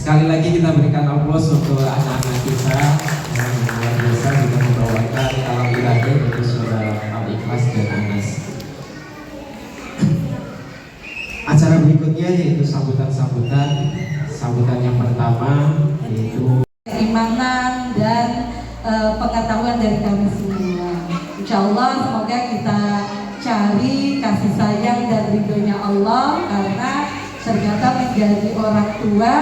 Sekali lagi kita berikan aplaus untuk anak-anak kita yang luar biasa sudah membawakan kalam ilahi untuk saudara Al-Ikhlas dan Anas. Acara berikutnya yaitu sambutan yang pertama yaitu keimanan dan pengetahuan dari kami semua. Insya Allah semoga kita cari kasih sayang dan ridhonya Allah, karena ternyata menjadi orang tua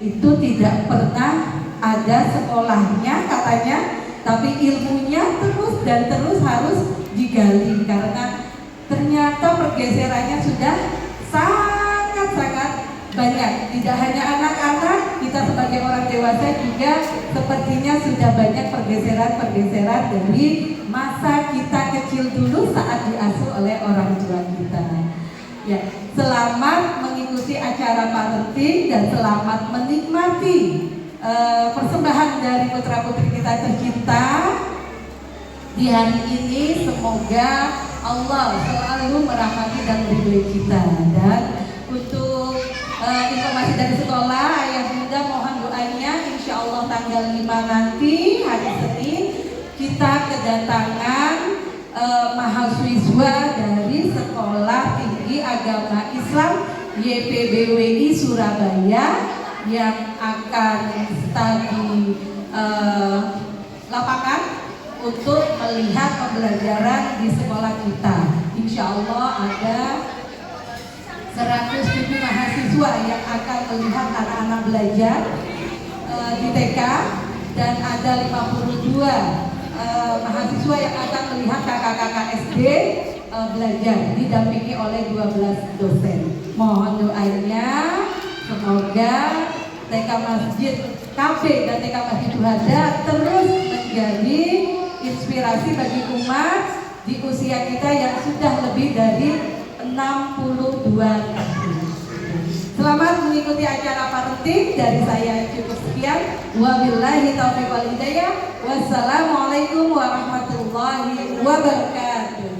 itu tidak pernah ada sekolahnya katanya, tapi ilmunya terus dan terus harus digali, karena ternyata pergeserannya sudah sangat-sangat banyak. Tidak hanya anak-anak, kita sebagai orang dewasa juga sepertinya sudah banyak pergeseran-pergeseran dari masa kita kecil dulu saat diasuh oleh orang tua kita. Ya, selamat mengikuti acara parenting dan selamat menikmati persembahan dari putra-putri kita tercinta di hari ini. Semoga Allah selalu merahmati dan meridhoi kita. Dan untuk informasi dari sekolah, ayah bunda mohon doanya, insya Allah tanggal 5 nanti hari Senin kita kedatangan mahasiswa dari Sekolah Tinggi Agama Islam YPBWI Surabaya yang akan studi lapangan untuk melihat pembelajaran di sekolah kita. Insya Allah ada 107 mahasiswa yang akan melihat anak-anak belajar di TK, dan ada 52 mahasiswa yang akan melihat kakak-kakak SD belajar didampingi oleh 12 dosen. Mohon doanya semoga TK Masjid KB dan TK Masjid Syuhada terus menjadi inspirasi bagi umat di usia kita yang sudah lebih dari 62 tahun. Selamat mengikuti acara parenting. Dari saya cukup sekian. Wabillahi taufiq wal hidayah. Wassalamualaikum warahmatullahi wabarakatuh.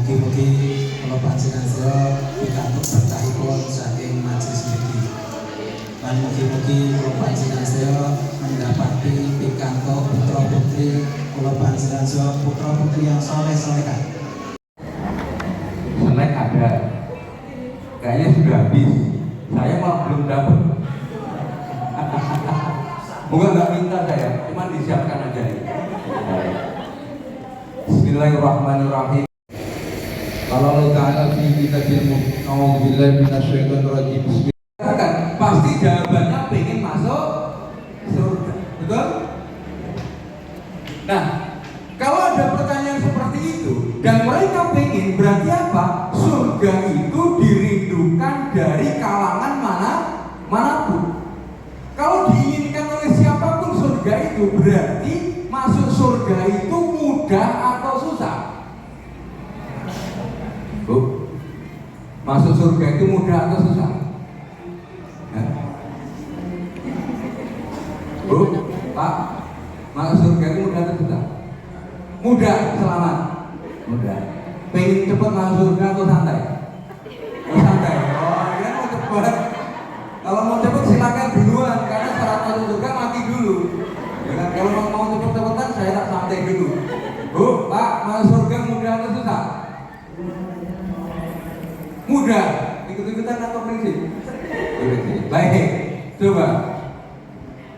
Mugi-mugi kula panjenengan pikantuk berkahipun saking majelis niki. Lan mugi-mugi kula panjenengan mendapati pikantuk putra-putri kula panjenengan putra-putri yang soleh-solehan. Selek ada, kayaknya sudah habis. Saya malah belum dapat. Bukan nggak minta saya, cuma disiapkan aja. Bismillahirrahmanirrahim. Kalau Allah Ta'ala fi kitabil A'udzubillahi minasyaitonir rajim. Pasti jawabannya pengen masuk surga, betul? Nah, kalau ada pertanyaan seperti itu dan mereka pengen, berarti apa? Surga itu dirindukan dari kalangan manapun. Kalau diinginkan oleh siapapun surga itu, berarti masuk surga itu mudah atau susah? Bu, masuk surga itu mudah atau susah? Bu, Pak, masuk surga itu mudah atau susah? Mudah, selamat. Mudah. Pengen cepat masuk surga atau santai? Oh, santai. Oh, ini mau cepat. Kalau mau cepat silakan duluan, karena syarat masuk surga mati dulu. Ya kan? Kalau mau cepet-cepetan saya tak santai dulu. Bu, Pak, masuk surga mudah atau susah? Mudah. Ikut-ikutan atau prinsip? Baik, coba.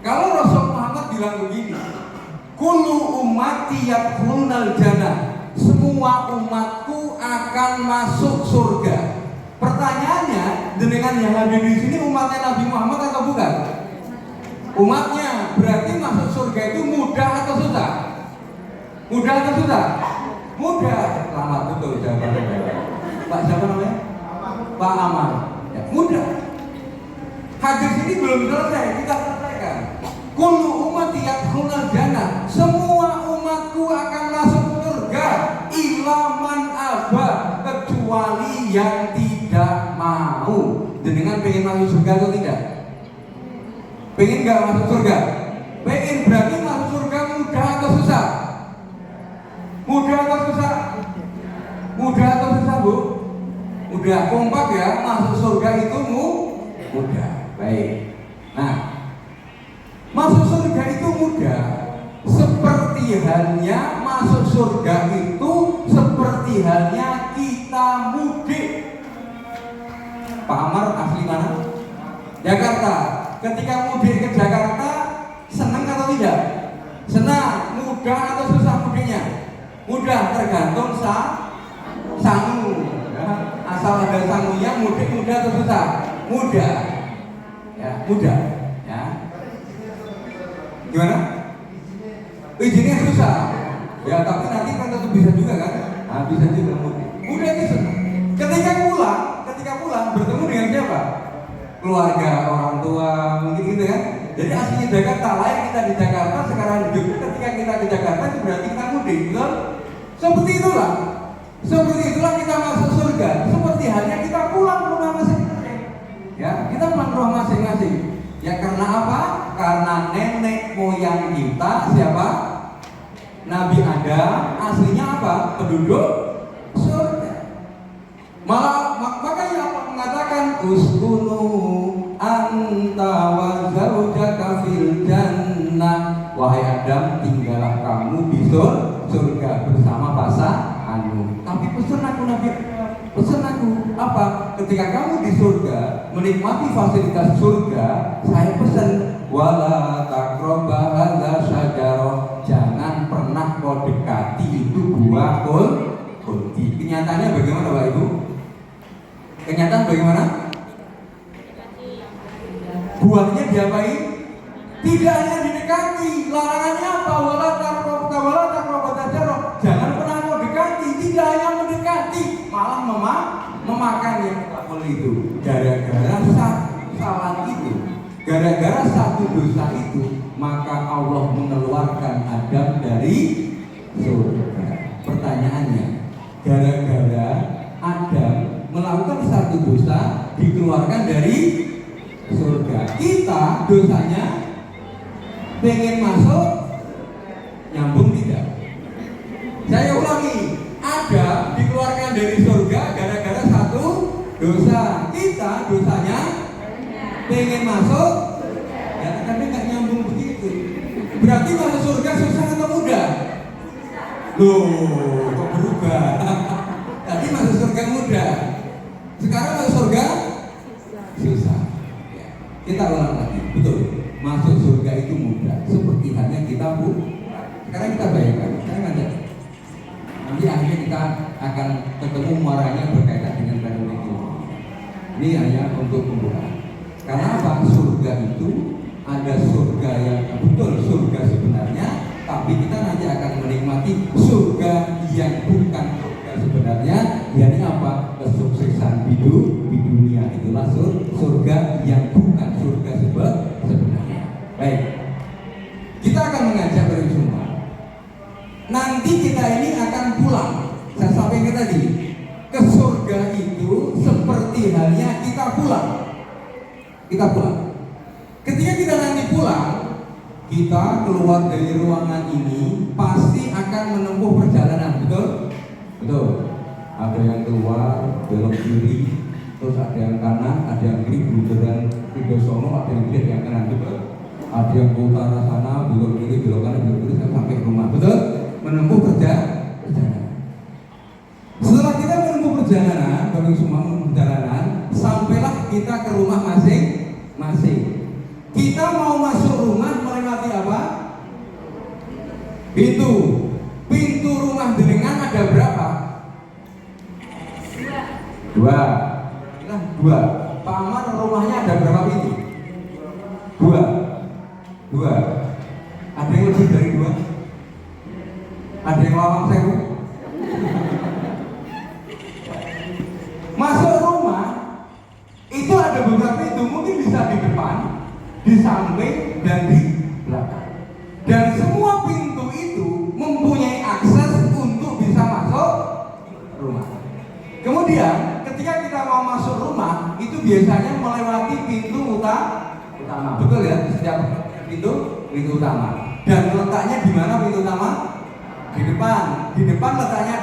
Kalau Rasul Muhammad bilang begini, kullu ummati yadkhulunal jannah, semua umatku akan masuk surga. Pertanyaannya, dengan yang hadir di sini umatnya Nabi Muhammad atau bukan? Umatnya, berarti masuk surga itu mudah atau susah? Mudah atau susah? Mudah. Selamat, betul jawabannya. Pak siapa namanya? Pak Amar. Ya, mudah. Hadis ini belum selesai, kita selesaikan. Kullu ummati yadkhulunal jannah, semua umatku akan masuk surga, illa man aba, kecuali yang tidak mau. Dengan pengen masuk surga atau tidak? Pengen nggak masuk surga? Pengen, berarti masuk surga mudah atau susah? Mudah atau susah? Mudah atau susah, Bu? Mudah. Kompak ya, masuk surga itu mudah. Baik. Nah, masuk surga itu mudah. Seperti halnya masuk surga itu seperti halnya kita mudik. Pak Amar asli mana? Jakarta. Ketika mudik ke Jakarta, senang atau tidak? Senang. Mudah atau susah mudiknya? Mudah, tergantung sangu. Ya. Asal ada sangunya, mudik mudah atau susah? Mudah. Ya, mudah. Ya. Gimana? Izinnya susah. Ya, tapi nanti kan tentu bisa juga kan? Nah, bisa juga mudik. Mudah itu susah. Ketika pulang bertemu dengan siapa? Keluarga, orang tua, mungkin gitu kan? Jadi aslinya Jakarta, lain kita di Jakarta, sekarang hidup. Ketika kita ke Jakarta itu berarti kita mudik, betul? Seperti itulah kita masuk surga. Seperti halnya kita pulang ke rumah masing-masing. Ya, kita pulang ke rumah masing-masing. Ya karena apa? Karena nenek moyang kita siapa? Nabi Adam, aslinya apa? Penduduk surga. Makanya Allah mengatakan uskunu anta wa zaujaka fil jannah. Wahai Adam, tinggallah kamu di surga bersama pasanganmu. Tapi pesan aku Nabi, pesan aku apa? Ketika kamu di surga menikmati fasilitas surga, saya pesan wala taqrabu hadza syajarah, jangan pernah kau dekati itu buah kunti. Kenyataannya bagaimana Bapak Ibu? Kenyataan bagaimana? Buahnya diapain? Tidak hanya didekati, larangannya apa? Wala taqrabu syajarah, jangan pernah kau dekati. Tidak hanya mendekati, malah memakan yang tak boleh itu. Gara-gara salah itu, gara-gara satu dosa itu, maka Allah mengeluarkan Adam dari surga. Pertanyaannya, gara-gara Adam melakukan satu dosa dikeluarkan dari surga, kita dosanya pengen masuk, nyambung tidak? Saya ulangi, Adam dikeluarkan dikeluarkan dari surga gara-gara satu dosa. Kita dosanya pengen masuk, ya tapi nggak nyambung begitu. Berarti masuk surga susah atau mudah? Loh, kok berubah? Tadi masuk surga mudah, sekarang masuk surga susah. Ya. Kita ulang lagi, betul. Masuk surga itu mudah, seperti halnya kita sekarang kita bayangkan, sekarang ada. Nanti akhirnya kita akan ketemu muaranya berkaitan dengan teknologi. Ini hanya untuk pembukaan. Karena apa? Surga itu ada surga yang betul surga sebenarnya, tapi kita nanti akan menikmati surga yang bukan surga sebenarnya. Yakni apa? Kesuksesan di dunia. Itulah surga yang bukan surga sebenarnya. Baik, kita akan mengajak bersama. Nanti kita ini akan pulang. Saya sampaikan tadi, ke surga itu seperti halnya kita pulang. Kita pulang. Ketika kita nanti pulang, kita keluar dari ruangan ini pasti akan menempuh perjalanan, betul? Betul. Ada yang keluar belok kiri, terus ada yang kanan, ada yang kiri, bundaran Widosono, ada yang kiri, ada yang kanan, betul? Ada yang ke utara sana, belok kiri, belok kanan, belok kiri, sampai ke rumah, betul? Menempuh perjalanan. Setelah kita menempuh perjalanan, bagi semua perjalanan, sampailah kita ke rumah masing-masing. Kita mau masuk rumah melewati apa? Pintu. Pintu rumah jenengan ada berapa? Dua. Kita dua. Pak Amar rumahnya ada berapa pintu? Dua. Ada yang lebih dari dua? Ada yang lawang sewu? Masuk rumah itu ada beberapa pintu, mungkin bisa di depan, di samping, dan di belakang. Dan semua pintu itu mempunyai akses untuk bisa masuk rumah. Kemudian ketika kita mau masuk rumah itu biasanya melewati pintu utama. Betul ya? Setiap pintu utama. Dan letaknya di mana pintu utama? Di depan. Di depan letaknya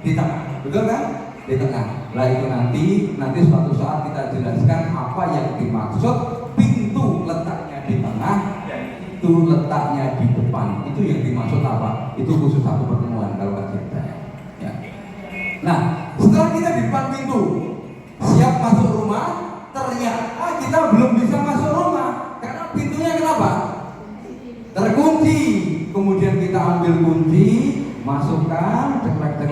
di tengah. Betul kan? Di tengah. Lah itu nanti suatu saat kita jelaskan apa yang dimaksud pintu letaknya di tengah dan itu letaknya di depan. Itu yang dimaksud apa? Itu khusus satu pertemuan kalau kajian saya. Ya. Nah, setelah kita di depan pintu siap masuk rumah, ternyata kita belum bisa masuk rumah karena pintunya kenapa? Terkunci. Kemudian kita ambil kunci, masukkan, ceklek,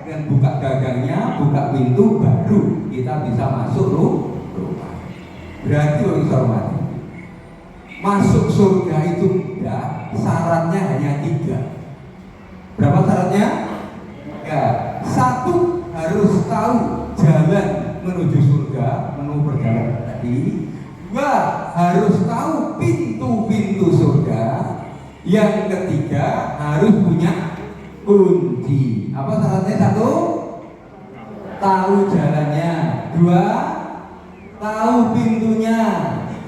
dan buka gagangnya, buka pintu, baru kita bisa masuk rumah. Berarti orang hormati, masuk surga itu mudah, syaratnya hanya 3. Berapa syaratnya? 3. 1, harus tahu jalan menuju surga, menuju perjalanan tadi. 2, harus tahu pintu-pintu surga. Yang ketiga, harus punya kunci. Apa syaratnya? 1, tahu jalannya. 2, tahu pintunya.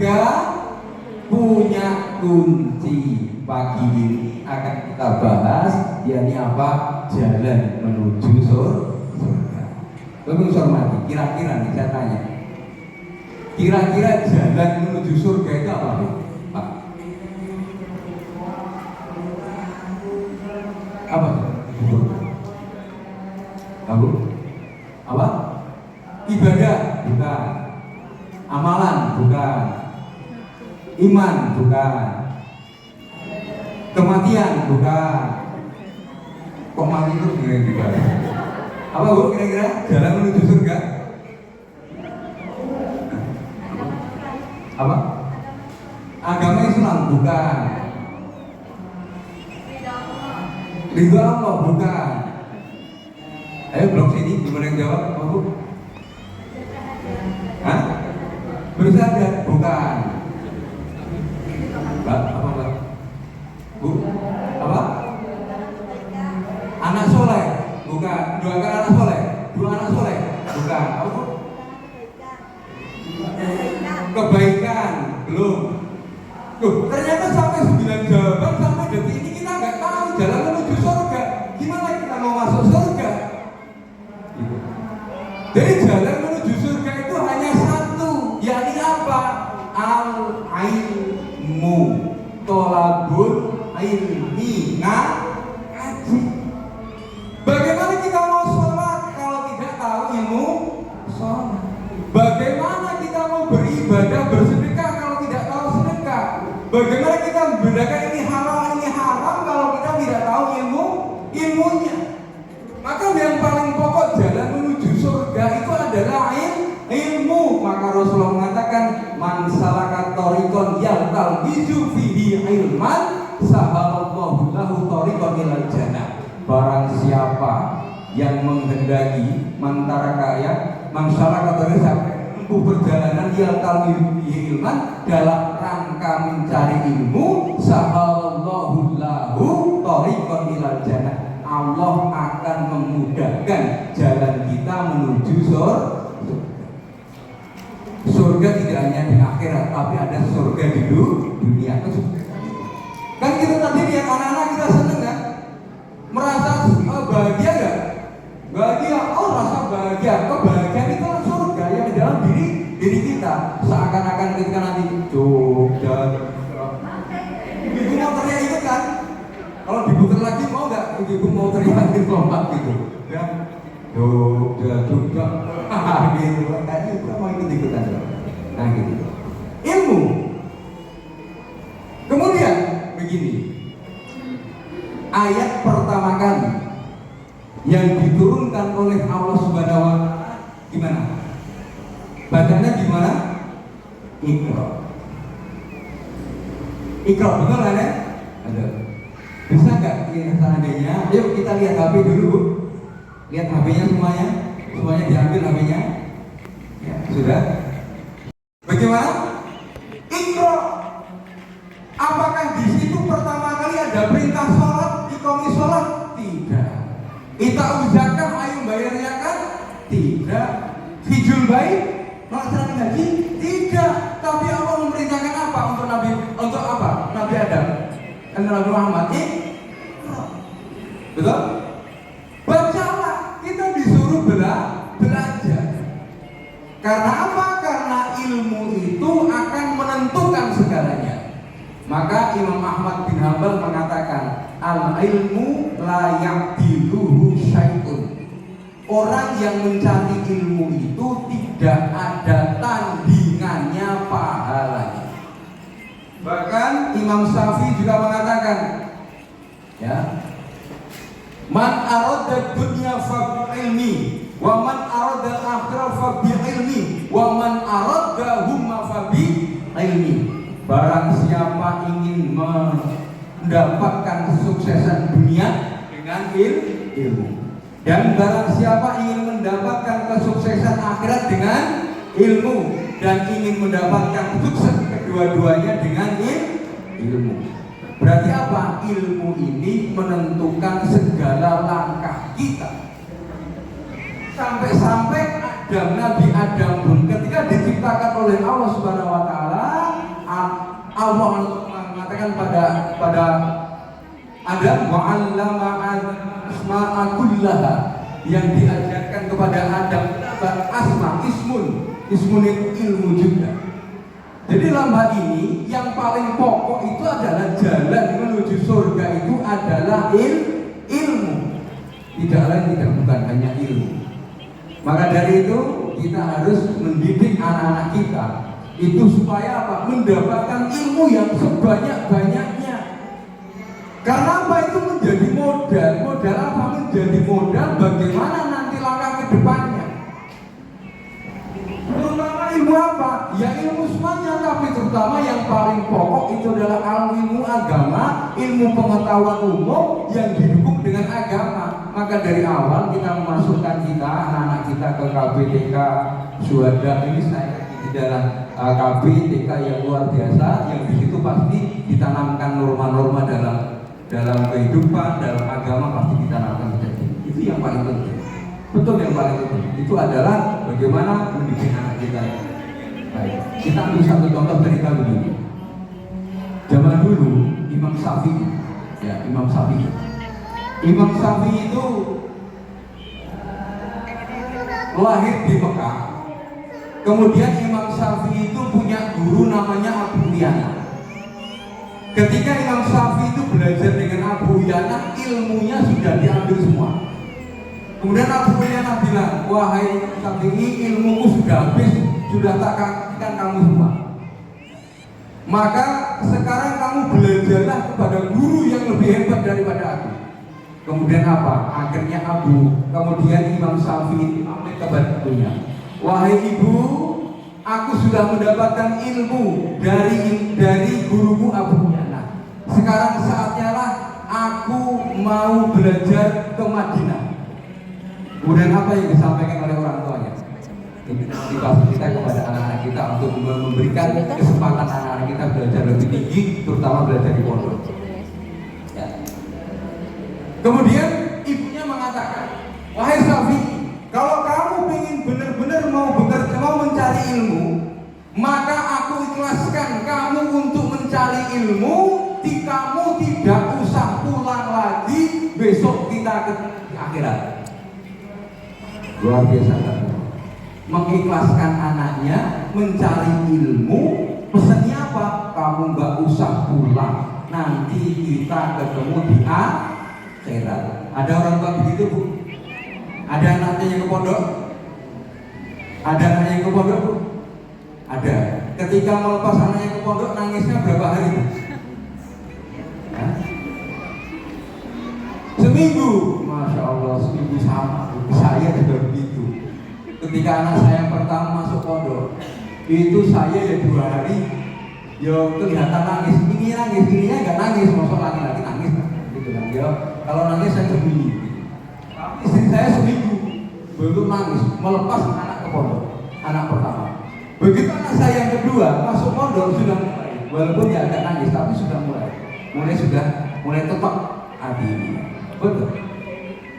3, punya kunci. Pagi ini akan kita bahas, yakni apa? Jalan menuju surga. Bapak hormati, kira-kira nih saya tanya, kira-kira jalan menuju surga itu apa, Pak? Apa? Kamu? Apa? Ibadah? Bukan. Amalan? Bukan. Iman? Bukan. Kematian? Bukan. Kok mati itu kira-kira? Apa Bu kira-kira jalan menuju surga? Apa? Agama Islam? Bukan. Ridho Allah? Bukan. Ayo blok sini, gimana yang jawab? Apa Bu? Hah? Bersahadat? Bukan. Mbak, apa Mbak? Bu? Apa? Anak soleh? Bukan. Doakan anak soleh? Dua anak soleh? Bukan. Apa Bu? Kebaikan? Belum. Loh, ternyata sampai 9 jawaban sampai detik ini kita nggak tahu jalan menuju surga. Gimana kita mau masuk surga? Bagaimana kita membedakan ini haram kalau kita tidak tahu ilmunya? Maka yang paling pokok jalan menuju surga itu adalah ilmu. Maka Rasulullah mengatakan, man salaka thariqan yaltamizu fihi ilman sahalallahu lahu thariqan ilal jannah. Barang siapa yang menghendaki masyarakat menempuh perjalanan yaltamizu fihi ilman dalam rangka mencari ilmu, sahalallahu lahu thariqan ilal jannah. Allah akan memudahkan jalan kita menuju surga. Surga tidak hanya di akhirat, tapi ada surga di dunia. Kan kita tadi lihat anak-anak kita seneng kan? Merasa bahagia gak? Bahagia, rasa bahagia. Kebahagiaan itu surga yang di dalam diri kita. Seakan-akan ketika nanti Jogja, ibu mau teriak itu kan? Kalau diputar lagi mau nggak? Ibu mau teriak di lompat gitu, ya? Jogja, gitu. Kayaknya ibu mau ikut-ikutan. Nah gitu. Ilmu. Kemudian begini. Ayat pertama kali yang diturunkan oleh Allah Subhanahu wa Ta'ala gimana? Bacanya gimana? Iqra. Iqra, betul kan ya? Ada. Bisa nggak seandainya? Yuk kita lihat HP dulu, Bu. Lihat HP-nya semuanya. Semuanya diambil HP-nya. Ya, sudah. Bagaimana? Iqra. Apakah di situ pertama kali ada perintah sholat, iqamis sholat? Tidak. Ita zakah, ayo bayar zakat? Tidak. Hijul bait, melaksanakan haji? Tidak. Tapi Allah memerintahkan apa untuk Nabi? Untuk apa? Nabi Adam dan Nabi Muhammad. Betul? Bacalah. Kita disuruh belajar. Karena apa? Karena ilmu itu akan menentukan segalanya. Maka Imam Ahmad bin Hanbal mengatakan, al-ilmu la ya'diluhu syai'un. Orang yang mencari ilmu itu tidak ada tandingannya pahalanya. Bahkan Imam Syafi'i juga mengatakan, ya, man arada dunya fa ilmi, wa man arada akhirah fa bi ilmi, wa man arada huma fa bi ilmi. Barang siapa ingin mendapatkan kesuksesan dunia dengan ilmu, dan barang siapa ingin mendapatkan kesuksesan akhirat dengan ilmu, dan ingin mendapatkan sukses kedua-duanya dengan ilmu. Berarti apa? Ilmu ini menentukan segala langkah kita. Sampai-sampai Nabi Adam pun ketika diciptakan oleh Allah Subhanahu wa Ta'ala, Allah mengatakan pada Adam, wa'allama asma'a kullaha, yang diajarkan kepada Adam asma, ismun itu ilmu juga. Jadi dalam hal ini yang paling pokok itu adalah jalan menuju surga itu adalah ilmu. Tidak lain, tidak bukan hanya ilmu. Maka dari itu kita harus mendidik anak-anak kita itu supaya apa? Mendapatkan ilmu yang sebanyak-banyaknya. Karena apa? Itu menjadi modal. Modal apa? Menjadi modal bagaimana nanti langkah ke depannya. Terutama ilmu apa? Ya ilmu semuanya, tapi terutama yang paling pokok itu adalah ilmu agama, ilmu pengetahuan umum yang didukung dengan agama. Maka dari awal kita memasukkan kita, anak-anak kita ke KBTK Syuhada ini, saya di dalam KBTK yang luar biasa, yang di situ pasti ditanamkan norma-norma dalam kehidupan, dalam agama pasti ditanamkan. Itu yang paling penting. Betul, yang paling penting itu adalah bagaimana mendidik anak kita. Baik, kita ambil satu contoh cerita begini. Zaman dulu Imam Syafi'i, ya Imam Syafi'i itu lahir di Mekah. Kemudian Imam Syafi'i itu punya guru namanya Abu Yana. Ketika Imam Syafi'i itu belajar dengan Abu Yana, ilmunya sudah diambil semua. Kemudian Abu Yana bilang, wahai Syafi'i, ilmuku sudah habis, sudah tak kasihkan kamu semua. Maka sekarang belajarlah kepada guru yang lebih hebat daripada aku. Kemudian apa? Akhirnya kemudian Imam Syafi'i pamit kepada ibunya. Wahai ibu, aku sudah mendapatkan ilmu dari gurumu Abu Yana. Sekarang saatnya lah aku mau belajar ke Madinah. Kemudian apa yang disampaikan oleh orang tuanya? Motivasi kita kepada anak-anak kita untuk memberikan kesempatan anak-anak kita belajar lebih tinggi, terutama belajar di pondok. Ya. Kemudian ibunya mengatakan, wahai Syafi'i, kalau kamu ingin benar-benar mau mencari ilmu, maka aku ikhlaskan kamu untuk mencari ilmu. Kamu tidak usah pulang lagi, besok kita ketemu di akhirat. Luar biasa kan? Mengikhlaskan anaknya mencari ilmu, pesannya apa? Kamu nggak usah pulang, nanti kita ketemu di akhirat. Ada orang tua begitu, Bu? Ada anaknya yang ke pondok? Ada anaknya yang ke pondok, Bu? Ada. Ketika melepas anaknya ke pondok, nangisnya berapa hari, Bu? Seminggu. Masya Allah, seminggu sama. Saya juga begitu. Ketika anak saya yang pertama masuk pondok, itu saya ya 2 hari, ya kelihatan nangis. Ini nangis, ininya nggak nangis, masuk laki-laki nangis, gitu kan? Ya kalau nangis saya sembunyi. Tapi istri saya seminggu belum nangis, melepas anak ke pondok, anak pertama. Begitu anak saya yang kedua masuk pondok sudah mulai, walaupun ya agak nangis, tapi sudah mulai tepat hati ini. Betul.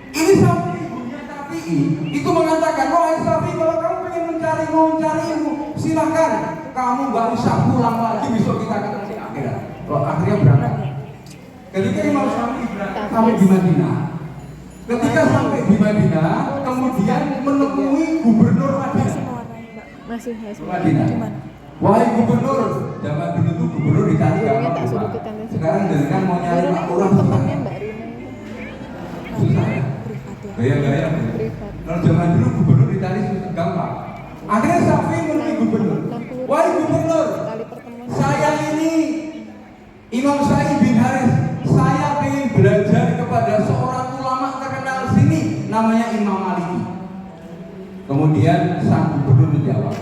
Ini sampai ibunya Syafi'i itu mengatakan, wahai Syafi'i, kalau kamu pengen mencari ilmu, silakan. Kamu nggak usah pulang lagi, besok kita ketemu di akhirat. Kalau akhirnya berangkat. Ketika Imam Syafi'i berangkat sampai di Madinah, ketika sampai di Madinah, kemudian menemui gubernur Madinah. Madinah. Wahai gubernur, zaman dulu tuh gubernur dicari gampang. Sekarang kan mau nyari Pak Lurah susah. Susah ya? Gaya-gaya. Kalau zaman dulu gubernur dicari gampang. Akhirnya Syafi'i menemui gubernur. Wahai gubernur, saya ini Imam Syafi'i bin Haris. Saya ingin belajar kepada seorang ulama terkenal sini, namanya Imam Maliki. Kemudian sang gubernur menjawab,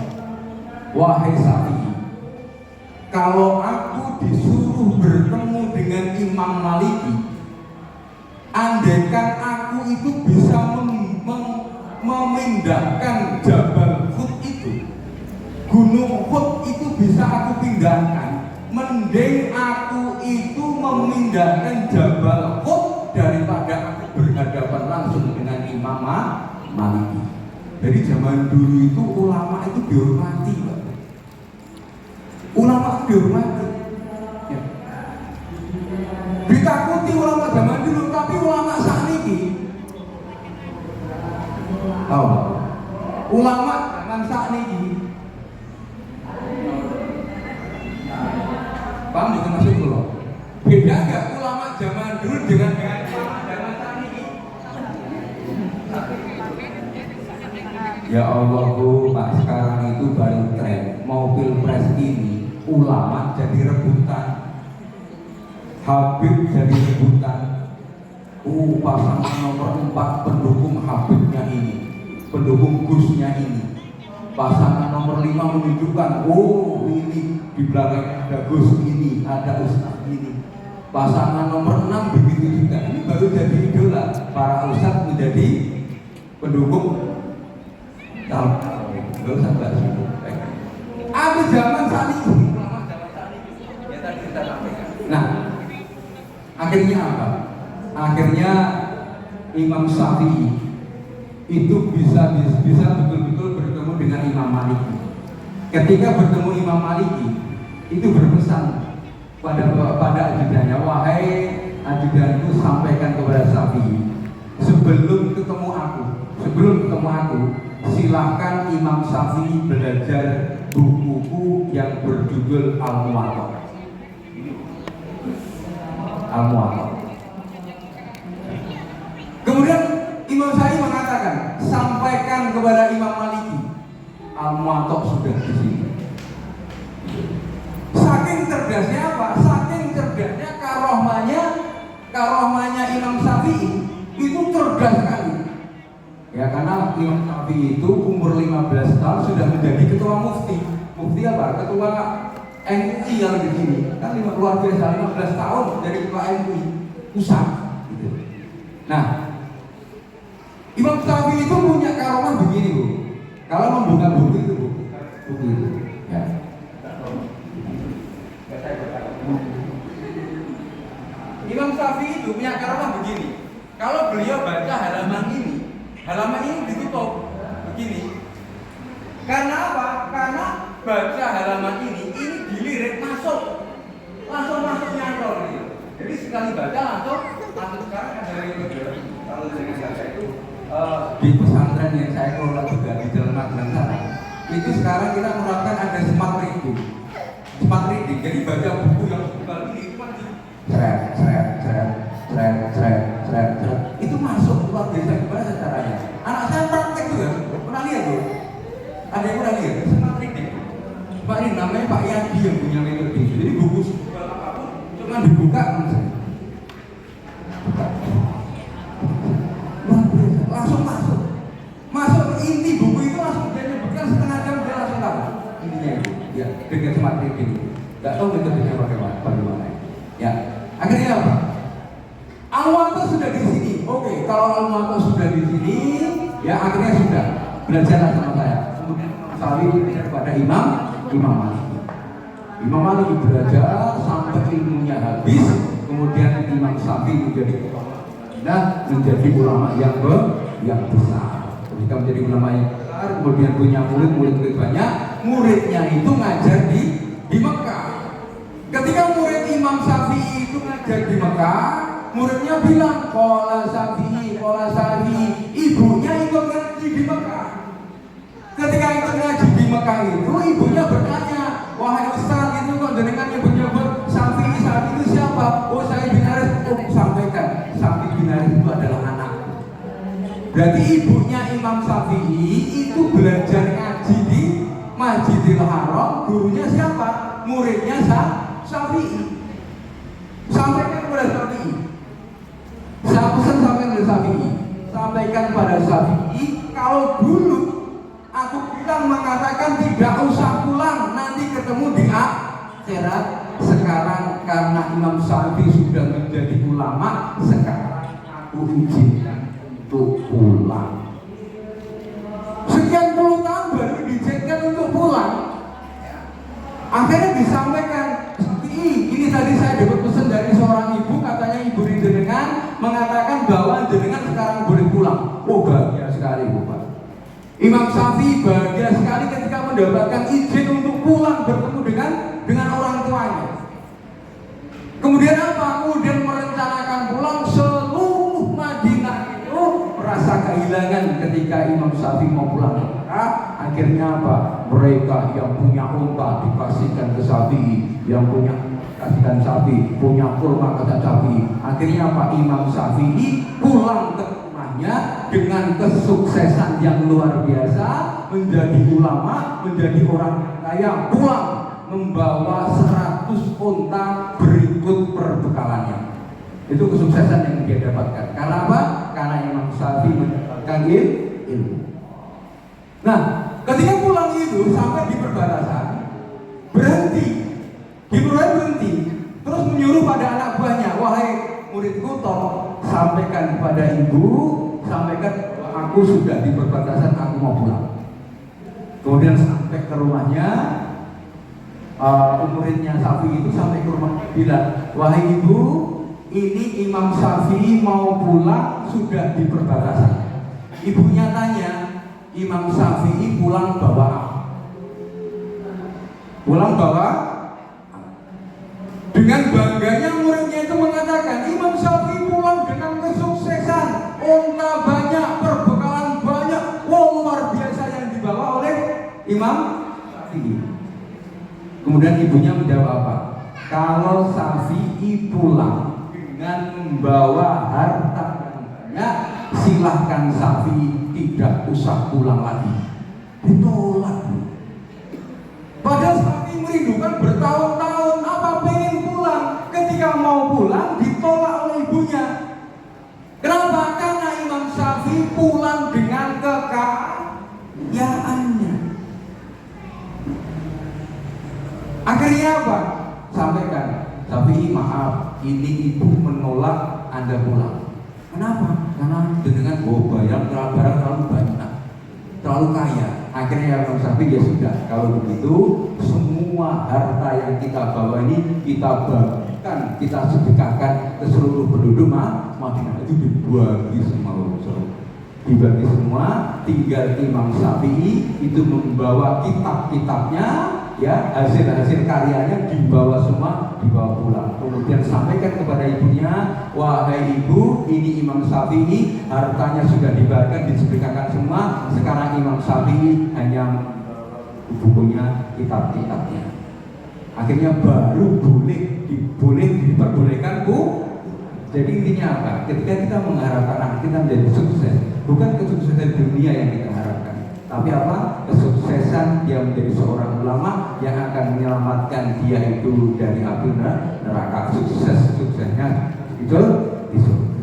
wahai Syafi'i, kalau aku disuruh bertemu dengan Imam Maliki, andaikan aku itu bisa memindahkan Jabal Hud itu, Gunung Hud itu bisa aku pindahkan, mending aku itu memindahkan Jabal Hud daripada aku berhadapan langsung dengan Imam Maliki. Jadi zaman dulu itu ulama itu dihormati, Pak. Ulama itu dihormati. Ya. Ditakuti ulama zaman dulu, tapi ulama saat ini, ulama zaman saat ini, paham itu maksud lo? Beda nggak ulama zaman dulu dengan ulama zaman saat ini? Ya Allah, Bu, Pak, sekarang itu baru tren. Mau pilpres ini, ulama jadi rebutan, Habib jadi rebutan. Pasangan nomor 4 pendukung Habibnya ini, pendukung Gusnya ini. Pasangan nomor 5 menunjukkan, ini di belakang ada Gus ini, ada Ustaz ini. Pasangan nomor 6 begitu juga. Ini baru jadi idola. Para ustaz menjadi pendukung. Gak usah bahas itu. Ada zaman saat ini, ya tadi kita sampaikan. Nah, akhirnya apa? Akhirnya Imam Syafi'i itu bisa betul-betul bertemu dengan Imam Maliki. Ketika bertemu Imam Maliki, itu berpesan pada ajudannya, wahai ajudanku, sampaikan kepada Syafi'i, sebelum ketemu aku, silakan Imam Syafi'i belajar bukuku yang berjudul Al-Muwatta. Kemudian Imam Syafi'i mengatakan, sampaikan kepada Imam Maliki, Al-Muwatta sudah di sini. Saking cerdasnya apa? Saking cerdasnya Imam Syafi'i itu cerdas sekali. Ya karena Imam Syafi'i itu umur 15 tahun sudah menjadi ketua mufti. Mufti apa? Ketua MUI yang begini. Kan luar biasa 15 tahun dari ketua MUI pusat. Gitu. Nah, Imam Syafi'i itu punya karomah begini Bu. Kalau membuka buku itu Bu, buku itu, ya. Imam Syafi'i itu punya karomah begini. Kalau beliau baca halaman ini ditutup begini. Karena apa? Karena baca halaman ini dilirik langsung masuk nyantol gitu. Jadi sekali baca langsung sekarang ada yang kalau dengan saya itu di pesantren yang saya kelola juga di Jalan Magelang sana. Itu sekarang kita menerapkan ada smart reading. Jadi baca buku yang tebal ini itu kan itu masuk luar biasa gimana caranya. Anak saya praktek tuh ya, pernah lihat tuh. Ada yang pernah lihat, smart reading. Pak ini namanya Pak Yadi yang punya metode. Jadi buku apapun cuma dibuka langsung masuk inti buku itu langsung dia nyebutkan setengah jam dia langsung tahu intinya itu ya dengan smart reading. Nggak tahu metodenya bagaimana ya. Akhirnya apa? Al-Muwatta sudah di sini. Oke, kalau Al-Muwatta sudah di sini, ya akhirnya sudah belajarlah sama saya. Kemudian Syafi'i belajar pada Imam Malik. Imam Malik belajar sampai ilmunya habis. Kemudian Imam Syafi'i menjadi ulama yang besar. Ketika menjadi ulama yang besar, kemudian punya murid banyak. Muridnya itu ngajar di Mekah. Ketika murid Imam Syafi'i itu ngajar di Mekah, muridnya bilang, Qala Syafi'i, ibunya ikut ngaji di Mekah. Ketika ikut ngaji di Mekah itu, ibunya bertanya, wahai Ustaz, itu kok jenengan nyebut Syafi'i itu siapa? Oh, saya bin Haris. Oh, sampaikan, Syafi'i bin Haris itu adalah anak. Berarti ibunya Imam Syafi'i itu belajar ngaji di Masjidil Haram, gurunya siapa? Muridnya Syafi'i. Sampaikan kepada Syafi'i. Saya pesan sampaikan kepada Syafi'i. Sampaikan pada Syafi'i, kalau dulu aku bilang mengatakan tidak usah pulang, nanti ketemu di akhirat. Sekarang karena Imam Syafi'i sudah menjadi ulama, sekarang aku izinkan untuk pulang. Sekian puluh tahun baru diizinkan untuk pulang. Akhirnya disampaikan, ini tadi saya dapat pesan dari seorang ibu, katanya ibu jenengan mengatakan bahwa jenengan sekarang boleh pulang. Oh, bahagia sekali Bapak. Imam Syafi'i bahagia sekali ketika mendapatkan izin untuk pulang bertemu dengan orang tuanya. Kemudian apa? Kemudian merencanakan pulang. Seluruh Madinah itu merasa kehilangan ketika Imam Syafi'i mau pulang. Akhirnya apa? Mereka yang punya unta dikasihkan ke Syafi'i, yang punya kasihkan Syafi'i, punya kurma kata Syafi'i. Akhirnya apa? Imam Syafi'i pulang ke rumahnya dengan kesuksesan yang luar biasa, menjadi ulama, menjadi orang kaya, pulang membawa 100 unta berikut perbekalannya. Itu kesuksesan yang dia dapatkan. Karena apa? Karena Imam Syafi'i mendapatkan ilmu. Nah, ketika pulang itu sampai di perbatasan, berhenti, terus menyuruh pada anak buahnya, wahai muridku, tolong sampaikan kepada ibu, sampaikan aku sudah di perbatasan, aku mau pulang. Kemudian sampai ke rumahnya, muridnya Syafi'i itu sampai ke rumah, bilang, wahai ibu, ini Imam Syafi'i mau pulang, sudah di perbatasan. Ibunya tanya, Imam Syafi'i pulang bawa apa? Pulang bawa? Dengan bangganya muridnya itu mengatakan, Imam Syafi'i pulang dengan kesuksesan, unta banyak, perbekalan banyak, luar biasa yang dibawa oleh Imam Syafi'i. Kemudian ibunya menjawab apa? Kalau Syafi'i pulang dengan membawa harta yang banyak, silahkan Syafi'i tidak usah pulang lagi. Ditolak. Padahal Syafi'i merindukan bertahun-tahun, apa pengen pulang. Ketika mau pulang ditolak oleh ibunya. Akhirnya apa? Sampaikan, tapi maaf, ini ibu menolak Anda pulang. Kenapa? Karena dengan bawa barang terlalu banyak, terlalu kaya. Akhirnya Imam Syafi'i, ya sudah, kalau begitu semua harta yang kita bawa ini kita bagikan, kita sedekahkan ke seluruh penduduk Madinah. Itu dibagi semua, dibagi semua. Tinggal Imam Syafi'i itu membawa kitab-kitabnya, ya, hasil-hasil karyanya dibawa semua, dibawa pulang. Kemudian sampaikan kepada ibunya, wahai ibu, ini Imam Syafi'i, hartanya sudah dibagikan, disedekahkan semua. Sekarang Imam Syafi'i hanya bukunya, kitab-kitabnya. Akhirnya baru diperbolehkan Bu. Jadi intinya apa? Ketika kita mengharapkan anak kita menjadi sukses, bukan kesuksesan dunia yang kita harapkan, tapi apa? Kesuksesan dia menjadi seorang ulama yang akan menyelamatkan dia itu dari api neraka. Suksesnya itu di surga.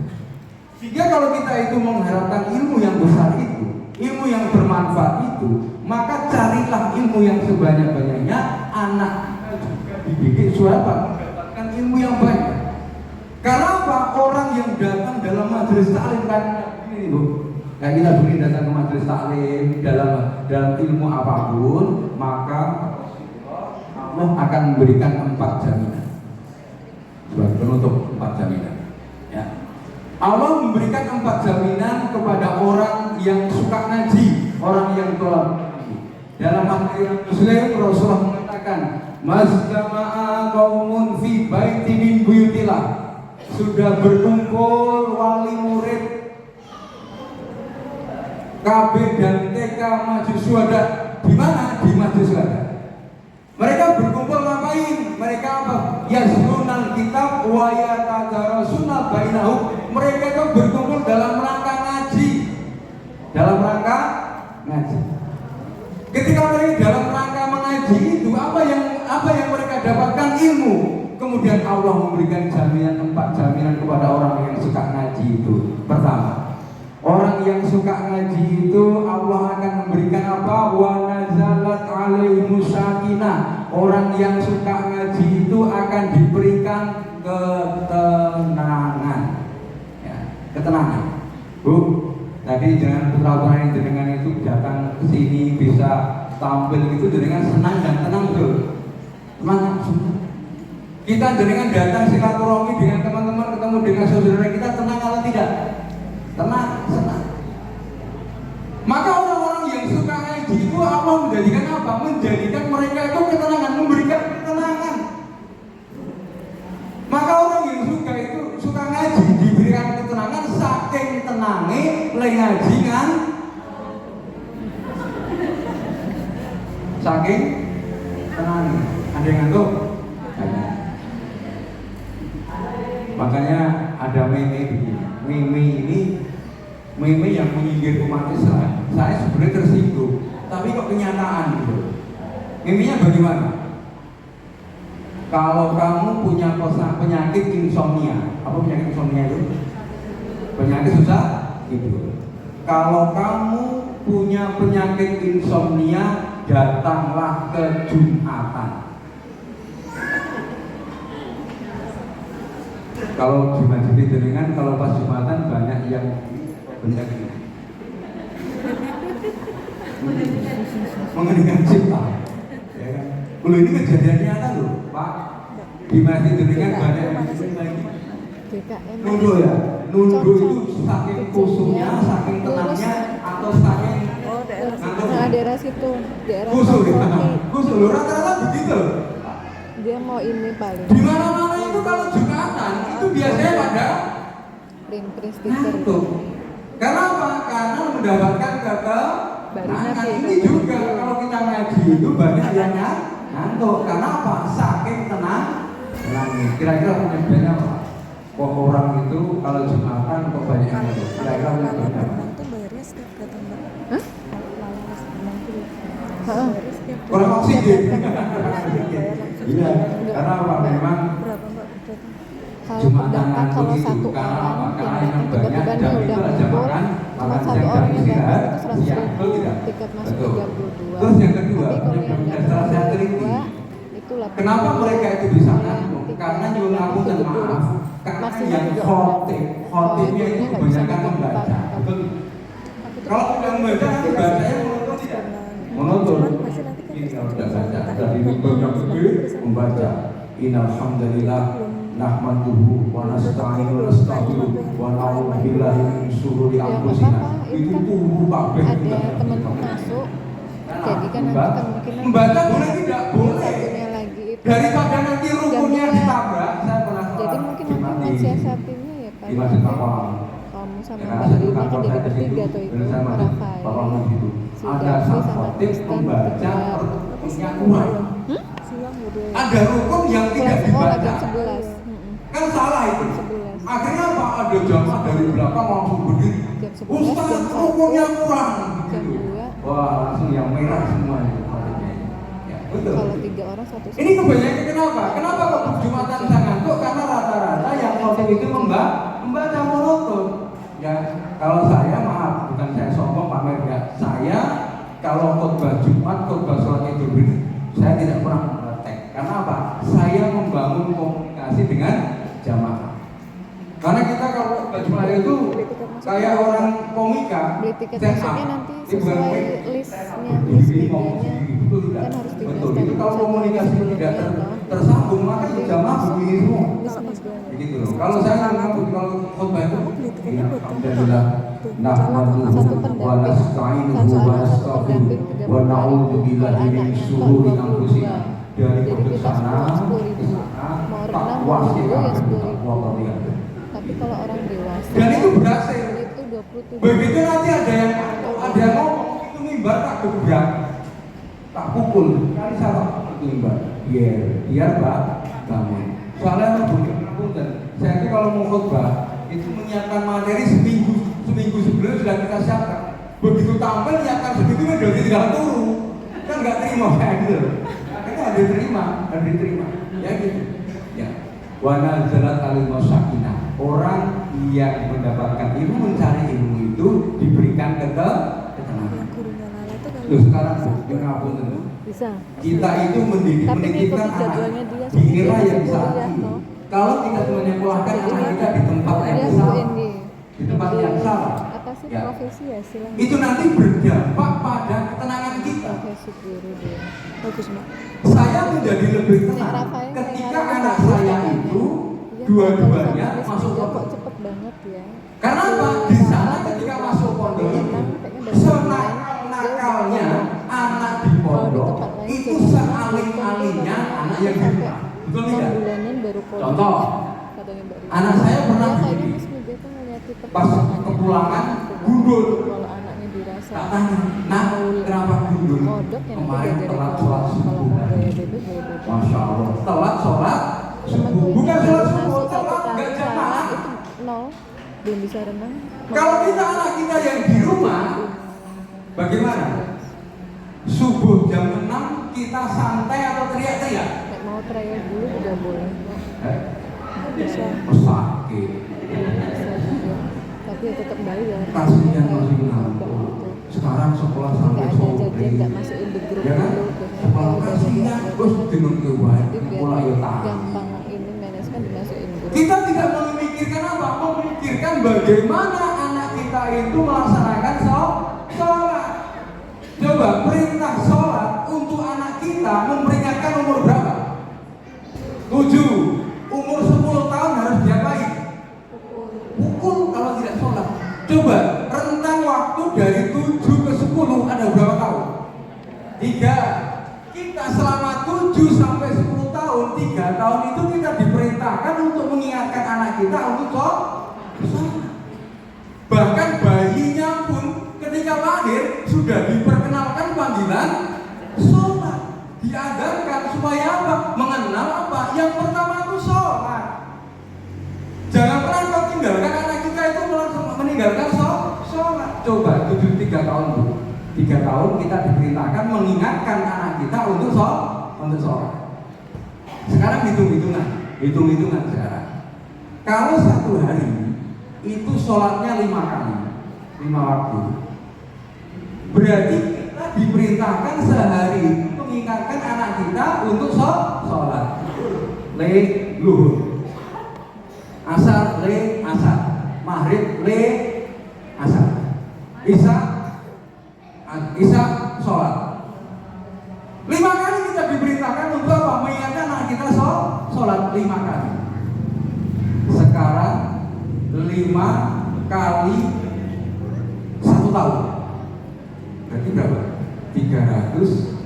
Sehingga kalau kita itu mengharapkan ilmu yang besar itu, ilmu yang bermanfaat itu, maka carilah ilmu yang sebanyak-banyaknya. Anak dididik siapa? Mendapatkan ilmu yang banyak. Karena apa? Orang yang datang dalam majelis taklim kan ini Bu. Nah, kita boleh datang ke majelis taklim dalam ilmu apapun, maka Allah akan memberikan 4 jaminan. Sebagai penutup 4 jaminan. Ya. Allah memberikan 4 jaminan kepada orang yang suka ngaji, orang yang tolak. Dalam hadis Muslim Rasulullah mengatakan, "Masjama'a qaumun fi baiti min buyutillah." Sudah berkumpul wali murid KB dan TK Majelis Syuhada. Di mana? Di Majelis Syuhada. Mereka berkumpul ngapain? Mereka apa? Yasrunal kitab wa yatadarasuna bainahum. Mereka itu berkumpul dalam rangka ngaji. Dalam rangka ngaji. Ketika mereka dalam rangka mengaji itu, apa yang mereka dapatkan? Ilmu. Kemudian Allah memberikan 4 jaminan kepada orang yang suka ngaji itu. Pertama, orang yang suka ngaji itu Allah akan memberikan apa? Wa nazalat alaihimus sakinah. Orang yang suka ngaji itu akan diberikan ketenangan. Ya, ketenangan. Bu, tadi dengan putra-putra yang jenengan itu datang ke sini bisa tampil itu dengan senang dan tenang tuh. Tenang. Kita dengan datang silaturahmi dengan teman-teman, ketemu dengan saudara kita, tenang atau tidak? Tenang, senang. Maka orang-orang yang suka ngaji itu Allah menjadikan apa? Menjadikan mereka itu ketenangan, memberikan ketenangan. Maka orang yang suka ngaji diberikan ketenangan, saking tenange le ngaji kan? Saking tenange. Ada yang ngantuk? Makanya ada meme begini. Meme yang menyindir umat Islam. Saya sebenarnya tersinggung, tapi kok kenyataan gitu. Meme-nya bagaimana? Kalau kamu punya penyakit insomnia, apa penyakit insomnia itu? Penyakit susah tidur. Kalau kamu punya penyakit insomnia, datanglah ke Jumatan. Kalau Jumat jadi jenengan, kalau pas Jumatan banyak yang penyakit mengenikan cipta, ya kan? Kalau ini kejadian nyata loh, Pak. Di masjid jenengan banyak yang lagi nunduk ya, nunduk itu saking khusyuknya, saking tenangnya, atau saking Nah, daerah situ, daerah khusyuk, khusyuk rata-rata begitu. Dia mau ini paling. Di mana-mana itu kalau Jumatan itu biasanya pada Print stiker. ngantuk. Karena apa? Karena mendapatkan kata ini juga kalau kita ngaji itu banyak yang ngantuk. Karena apa? Saking tenang. Kira-kira penyebabnya apa? Kok orang itu kalau Jumatan kok banyak yang ngantuk? Kira-kira penyebabnya apa? Hah? Kurang oksigen. Iya, karena apa? Memang Jumatan ngantuk itu karena apa? Karena yang banyak jam itu aja makan siang jam istirahat, siang betul tidak? Tiket masuk Betul. 32. Terus yang kedua, Tapi kalau yang setelah saya teliti, itu 8. Kenapa mereka itu bisa ngantuk? Karena nyuwun ngapunten maaf, karena yang khotibnya itu kebanyakan membaca. Betul. Kalau udah membaca nanti bacanya monoton tidak? Monoton. Ini kalau udah baca dari mimbarnya gede membaca. Innal hamdalillah nahmaduhu wa nasta'inu wa nastaghfiruh wa na'udzu billahi min syururi anfusina. Itu tubuh kabeh. Ada temanku masuk. Jadi kan nanti kemungkinan membaca boleh tidak? Boleh. satunya lagi itu. Daripada nanti rukunnya Jam 2. ditabrak, saya pernah Jadi mungkin aku mensiasatinya ya Pak. di Masjid Kapal. Kamu sama Ya, Mbak satu Rina kantor kan jadi saya ke situ, bertiga tuh itu dan saya masuk Rafael. Bapak itu. Si Ada Davi sang sama khotib Tristan membaca bertiga. rukunnya kurang. Ada rukun yang tidak Kelas sekolah dibaca. jam 11. Kan salah itu. 11. Akhirnya apa? Ada jamaah dari belakang langsung berdiri. Jam 11, Ustaz, jam 1, rukunnya kurang. jam Gitu. 2. Wah, langsung yang merah semua itu khotibnya. Ya, betul. Kalau 3 orang satu Ini kebanyakan kenapa? Kenapa kok Jumatan bisa ngantuk? Karena rata-rata yang khotib itu membaca monoton. Ya, kalau saya maaf, bukan saya sombong pamer ya. Saya kalau khotbah Jumat, khotbah sholat Idul Fitri, saya tidak pernah praktek. Karena apa? Saya membangun komunikasi dengan jamaah. Karena kita kalau khotbah Jumat itu kayak orang komika, beli tiket stand up. masuknya nanti Ini bukan sesuai komik. listnya, Berdiri, list ngomong bedanya sendiri, betul tidak? kan harus Betul. didaftarin Itu kalau satu komunikasi sebelumnya tidak toh. tersambung, maka jamaah begini semua. Listnya. Begitu loh. Kalau saya kalau khotbah itu, alhamdulillah, nahmaduhu Satu wa pendamping, nasta'inuhu satu wa anak, satu pendamping, nastaghfiruh wa na'udzu billahi min syururi anfusina. Dari Jadi ke kita sana, semua ke 10.000. sana, Mau tak renang, puas mau kita dulu ya tak 10.000. puas kalian. Tapi kalau orang dewasa Dan itu berhasil. itu 27. Begitu nanti ada yang ngomong itu mimbar tak gebrak, tak pukul. Kali saya tak pukul itu mimbar. Biar Pak bangun. Soalnya dan saya itu kalau mau khotbah itu menyiapkan materi seminggu sebelum sudah kita siapkan. Begitu tampil nyiapkan seminggu udah tinggal turun. Kan nggak terima kayak gitu. Akhirnya ada diterima. Ya gitu. Ya. Wa nazalat alimau sakinah. Orang yang mendapatkan ilmu, mencari ilmu itu diberikan ketenangan. Loh sekarang yang ngapunten. Bisa. Kita itu mendidik Tapi menitipkan ngikuti anak jadwalnya dia di era sendiri, yang saat kuliah, ini. toh. Kalau kita menyekolahkan Jadi anak kita di tempat yang dia salah, ini di tempat yang salah, apa sih ya, profesi ya silahkan. itu nanti berdampak pada ketenangan kita. Profesi guru dia. Bagus Mbak. Saya menjadi lebih Nek tenang Rafael ketika kayak anak bagus saya katanya. itu Iya, dua-duanya kalau sama masuk Miss Mega kok pondok. cepet banget ya. Karena apa? Di sana ketika masuk pondok itu senakal-nakalnya anak di pondok itu sealing-alingnya anak yang di rumah. Betul 6 tidak? bulanan baru pondok. Contoh, Katanya Mbak Rina. anak saya pernah Dia kayaknya begini. Miss Mega tuh ngeliatin Pas kepulangan, gundul. Kalau anaknya dirasa Tak tanya, nah kenapa gundul? modok yang Kemarin dari telat kalau sholat kalau subuh. mau gaya bebek gaya bebek. Masya Allah, telat sholat Temanku subuh. ini Bukan baru sholat subuh, masuk satu telat kali nggak salah jamaah. itu 0, belum bisa renang. Kalau kita anak kita yang di rumah, bagaimana? Subuh jam 6 kita santai atau teriak-teriak? Nek mau trial dulu juga boleh. Bisa. Sakit. Bisa juga. Tapi ya tetap bayar. Kasihan Trial masih dulu ngantuk. gitu. Sekarang sekolah sampai Nggak ada sore. jajan, nggak masukin di grup Ya kan? dulu, biasanya Sekolah kalau udah jadi kasihan, anggota. terus dinun ke wae, Jadi biar mulai ya tahan. gampang ini manage kan dimasukin grup. Kita tidak memikirkan apa? Memikirkan bagaimana anak kita itu melaksanakan sholat. Coba perintah sholat untuk anak kita memperingatkan umur berapa? 7. Umur 10 tahun harus diapain? Pukul kalau tidak sholat. Coba rentang waktu dari 7 ke 10 ada berapa tahun? 3. Kita selama 7 sampai 10 tahun, 3 tahun itu kita diperintahkan untuk mengingatkan anak kita untuk sholat. Bahkan bayinya pun ketika lahir sudah diperkenalkan panggilan sholat. Diajarkan supaya apa? Mengenal apa? Yang pertama itu sholat. Jangan pernah kau tinggalkan anak kita itu meninggalkan sholat. Coba 3 tahun dulu. 3 tahun kita diperintahkan mengingatkan anak kita untuk sholat. Sekarang hitung-hitungan sekarang. Kalau satu hari itu sholatnya 5 kali, 5 waktu. Berarti kita diperintahkan sehari mengingatkan anak kita untuk sholat. Le luhur, asar le asar, maghrib le asar, isya sholat. 5 kali kita diperintahkan untuk apa? Mengingatkan anak kita sholat 5 kali. Sekarang 5 kali 1 tahun berarti berapa? 360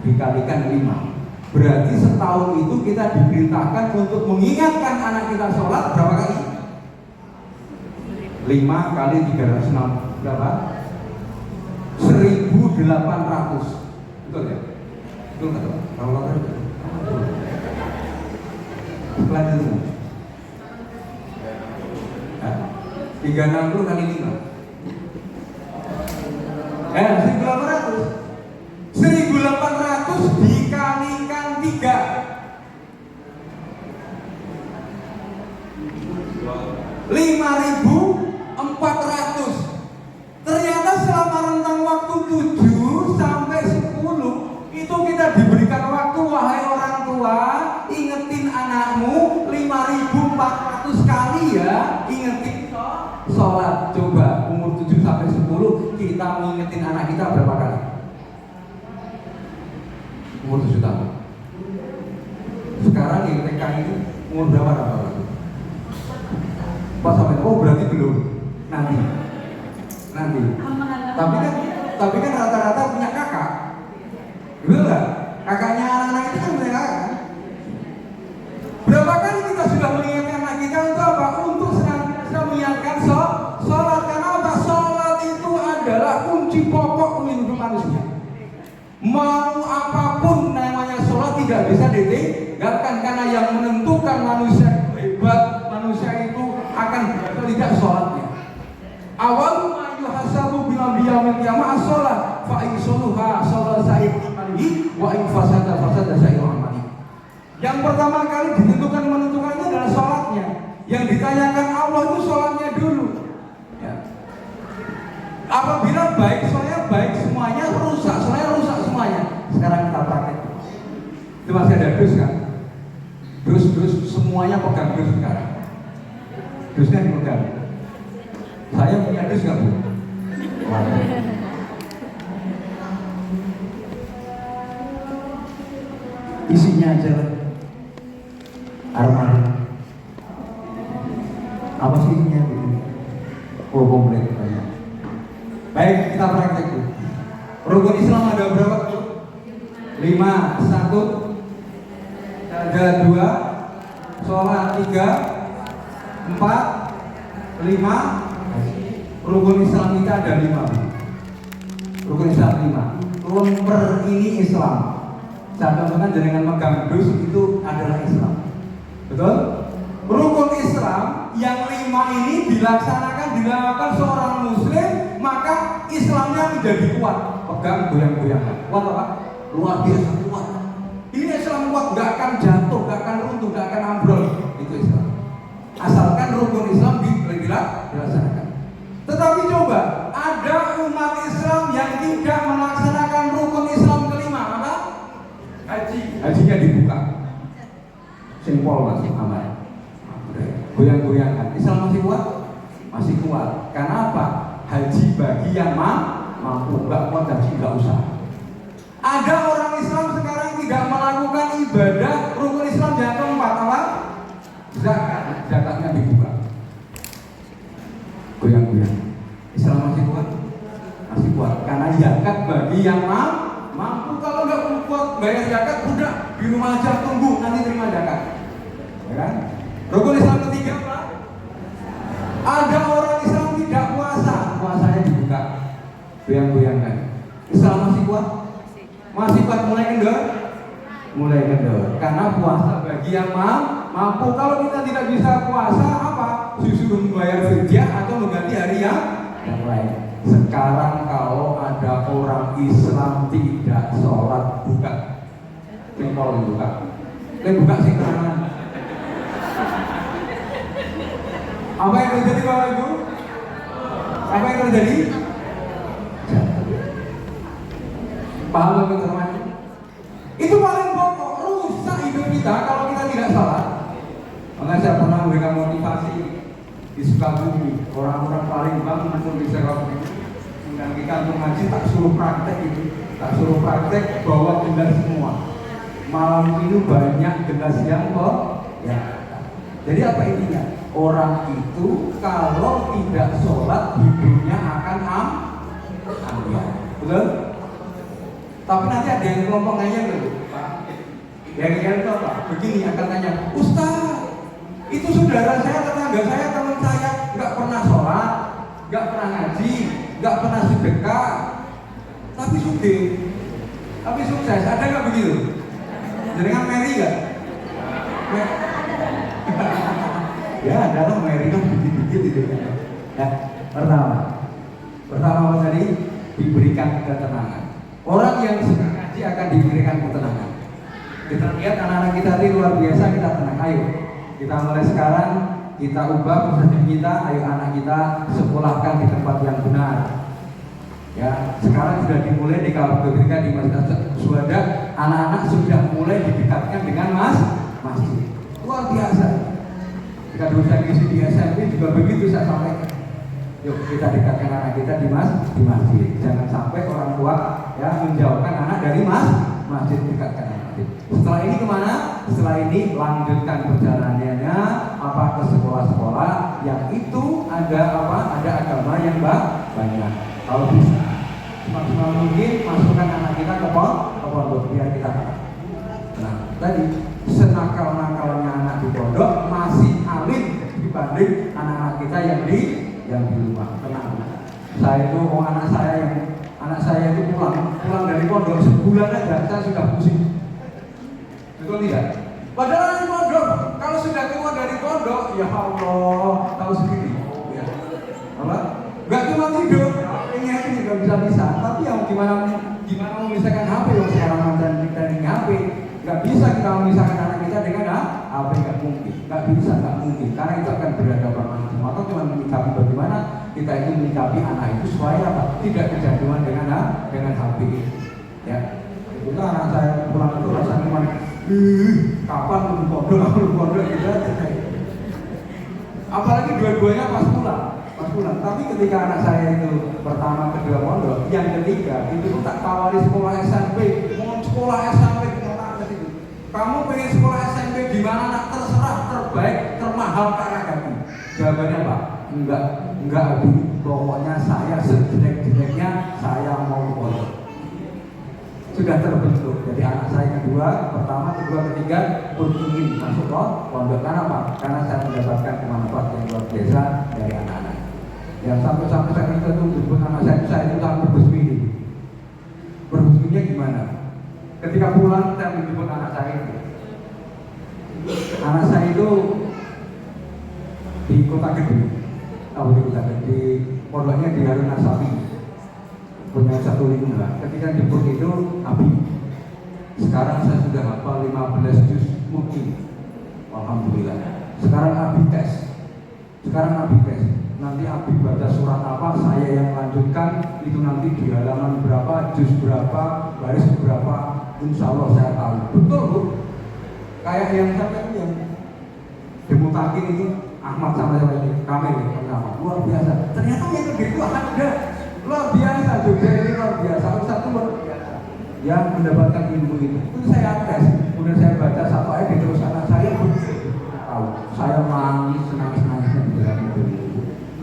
dikalikan 5. Berarti setahun itu kita diperintahkan untuk mengingatkan anak kita sholat berapa kali? 5 kali 360 berapa? 1800. Betul ya? Betul nggak Pak? Kalau pelan dulu. 360 kali 5. 1800. 1800 dikalikan 3. 5.400. Ternyata selama rentang waktu 7 sampai 10 itu kita diberikan waktu, wahai orang tua, ingetin anakmu 5.400 kali ya, ingetin sholat. Coba umur 7 sampai 10 kita mengingetin anak kita berapa kali? Umur 7 tahun. Sekarang yang TK ini umur berapa? Pas sampai, oh berarti belum. Nanti. Tapi kan rata-rata punya kakak. Betul nggak? Kakaknya anak-anak itu kan punya kakak. Berapa kali kita sudah mengingatkan anak kita untuk apa? Untuk senantiasa mengingatkan sholat. Karena apa? Sholat itu adalah kunci pokok hidup manusia. Mau apapun namanya sholat tidak bisa ditinggalkan, karena yang menentukan manusia hebat, manusia itu akan tidak sholatnya. Awal yuhasabu bilam biyamil qiyamah as-shalah fa in sholuha sholat sa'ir amalihi wa in fasada sa'ir amalihi. Yang pertama kali menentukan itu adalah sholatnya. Yang ditanyakan Allah itu sholatnya dulu ya. Apabila baik sholatnya baik semuanya, rusak sholatnya rusak semuanya. Sekarang kita praktek. Itu masih ada dus kan? Dus semuanya pegang dus sekarang. Dusnya dipegang. Saya punya dus nggak Bu? Isinya aja armada. Apa sih isinya Bu? Oh komplit banyak. Baik, kita praktek Bu. Rukun Islam ada berapa Bu? 5, 1, ada 2, sholat 3, 4, 5. Rukun Islam kita ada 5. Rukun Islam 5. Lemper ini Islam. Saya contohkan dengan megang dus itu adalah Islam. Betul? Rukun Islam yang 5 ini dilakukan seorang muslim, maka Islamnya menjadi kuat. Pegang goyang-goyangan. Kuat apa? Luar biasa kuat. Ini Islam kuat, gak akan jatuh, gak akan runtuh, gak akan ambrol. Itu Islam. Asalkan rukun Islam dilaksanakan. Tetapi coba, ada umat Islam yang tidak melaksanakan rukun Islam kelima, apa? Haji. Hajinya dibuka. Simpel masih aman. Goyang-goyangan. Islam masih kuat? Masih kuat. Karena apa? Haji bagi yang mampu. Gak kuat haji gak usah. Ada orang Islam sekarang tidak melakukan ibadah rukun Islam yang keempat, apa? Zakat. Zakatnya dibuka. Goyang-goyang. Islam masih kuat? Masih kuat. Karena zakat bagi yang mampu. Kalau nggak kuat bayar zakat, udah di rumah aja tunggu nanti terima zakat. Ya kan? Rukun Islam ketiga apa? Ada orang Islam tidak puasa, puasanya dibuka. Goyang-goyangkan. Islam masih kuat? Masih kuat. Mulai kendor? Mulai kendor. Karena puasa bagi yang mampu. Kalau kita tidak bisa puasa, apa? Disuruh membayar fidyah atau mengganti hari yang lain. Sekarang kalau ada orang Islam tidak sholat, buka. Simpel buka. Buka sih kanan. Apa yang terjadi Bapak Ibu? Apa yang terjadi? Paham teman-teman? memberikan motivasi di Sukabumi, orang-orang paling bang pun bisa Sukabumi. Dan kita untuk ngaji tak suruh praktek itu, tak suruh praktek bawa gelas semua. Malam itu banyak gelas yang ya. Jadi apa intinya? Orang itu kalau tidak sholat hidupnya akan ambiar, betul? Tapi nanti ada yang kelompok nanya dulu, Pak. Yang itu apa? Begini akan tanya, Ustaz, itu saudara saya, tetangga saya, teman saya, nggak pernah sholat, nggak pernah ngaji, nggak pernah sedekah, tapi sukses, ada nggak begitu? Jaringan Mary nggak? Ya, adalah Mary kan dikit-dikit itu. Ya, pertama tadi diberikan ketenangan. Orang yang suka ngaji akan diberikan ketenangan. Kita lihat anak-anak kita ini luar biasa, kita tenang. Ayo, kita mulai sekarang, kita ubah persepsi kita. Ayo anak kita sekolahkan di tempat yang benar. Ya, sekarang sudah dimulai dikategorikan di Masjid Syuhada. Anak-anak sudah mulai didekatkan dengan masjid. Luar biasa. Jika dosa ngisi di SMP juga begitu saya sampaikan. Yuk kita dekatkan anak kita di masjid. Jangan sampai orang tua ya menjauhkan anak dari masjid, dekatkan masjid. Setelah ini kemana? Setelah ini lanjutkan perjalanannya ke sekolah-sekolah yang itu ada agama yang banyak. Kalau bisa semaksimal mungkin masukkan anak kita ke pondok biar kita tahu. Nah tadi senakal-nakalnya anak di pondok masih alim dibanding anak-anak kita yang di rumah. Tenang. Saya itu anak saya itu pulang dari pondok sebulan aja saya sudah pusing. Betul tidak? Padahal di pondok kalau sudah keluar dari pondok ya Allah tahu sendiri. Ya. Apa? Gak cuma tidur, ini juga bisa. Tapi yang gimana memisahkan HP yang sekarang mantan kita dengan HP? Gak bisa kita memisahkan anak kita dengan HP, gak mungkin. Gak mungkin. Karena itu akan berhadapan langsung. Maka cuma menyikapi bagaimana kita itu menyikapi anak itu supaya apa? Tidak kecanduan dengan HP. Ya. Itu anak saya pulang itu rasanya cuma kapan lu pondok gitu. Apalagi dua-duanya pas pulang. Tapi ketika anak saya itu pertama kedua pondok, yang ketiga itu tuh tak tawari sekolah SMP, mau sekolah SMP di mana itu. Kamu pengen sekolah SMP di mana? Nak terserah, terbaik, termahal karagami. Jawabannya apa? Enggak Abi. Pokoknya saya sejelek-jeleknya saya mau pondok. Sudah terbentuk. Jadi anak saya pertama, kedua, ketiga pun ingin masuk pondok. Karena apa? Karena saya mendapatkan manfaat yang luar biasa dari anak-anak. Yang sampai saya itu jemput anak saya itu tak berbusmini. Berbusmininya gimana? Ketika pulang saya menjemput anak saya itu. Anak saya itu di Kota Gede, di pondoknya di Harun Nasabi, punya satu lingkungan. Ketika jemput itu Abi. Sekarang saya sudah hafal 15 juz mungkin. Alhamdulillah. Sekarang Abi tes. Nanti Abi baca surat apa, saya yang lanjutkan. Itu nanti di halaman berapa, juz berapa, baris berapa, insya Allah saya tahu. Betul Bu. Kayak yang sampai yang demutakin ini Ahmad sama ini Kamil pertama. Luar biasa. Ternyata yang begitu ada. Luar biasa juga ini luar biasa. Satu luar biasa. Yang mendapatkan ilmu itu. Itu saya tes. Kemudian saya baca satu ayat terus anak saya tahu. Saya senang-senangnya di dalam itu.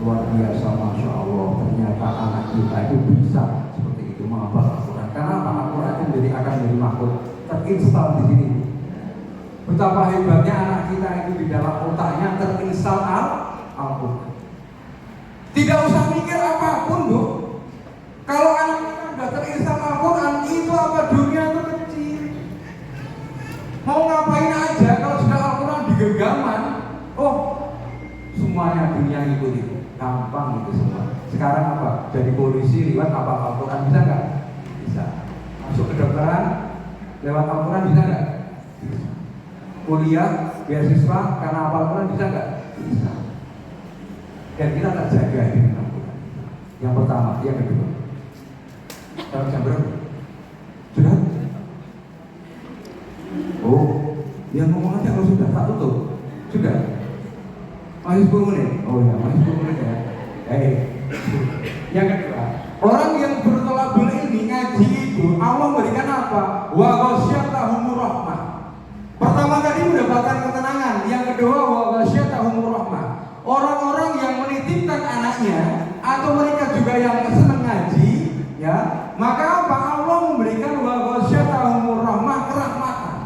Luar biasa, Masya Allah. Ternyata anak kita itu bisa seperti itu menghafal Al-Quran. Karena Al-Quran itu akan menjadi makhluk terinstal di sini. Betapa hebatnya anak kita itu di dalam otaknya terinstal Al-Quran. Tidak usah mikir apapun Bu. Kalau anak kita sudah terinstal Al-Quran, itu apa dunia itu kecil. Mau ngapain aja kalau sudah Al-Quran di genggaman, semuanya dunia ngikutin. Gampang itu semua. Sekarang apa? Jadi polisi lewat apa Al-Quran bisa nggak? Bisa. Masuk kedokteran lewat Al-Quran bisa nggak? Bisa. Kuliah, beasiswa karena apa Al-Quran bisa nggak? Bisa. Dan kita terjaga dengan Al-Quran. Yang pertama, yang kedua. Sekarang jam berapa? Sudah? Yang ngomong aja kalau sudah tak tutup. Sudah. Masih 10 menit? Oh ya, masih 10 menit ya. Yang kedua, orang yang bertolabul ilmi ngaji itu Allah memberikan apa? Wa ghasyiyatahumur rahmah. Pertama tadi mendapatkan ketenangan, yang kedua wa ghasyiyatahumur rahmah. Orang-orang yang menitipkan anaknya atau mereka juga yang senang ngaji, ya, maka apa? Allah memberikan wa ghasyiyatahumur rahmah, kerahmatan.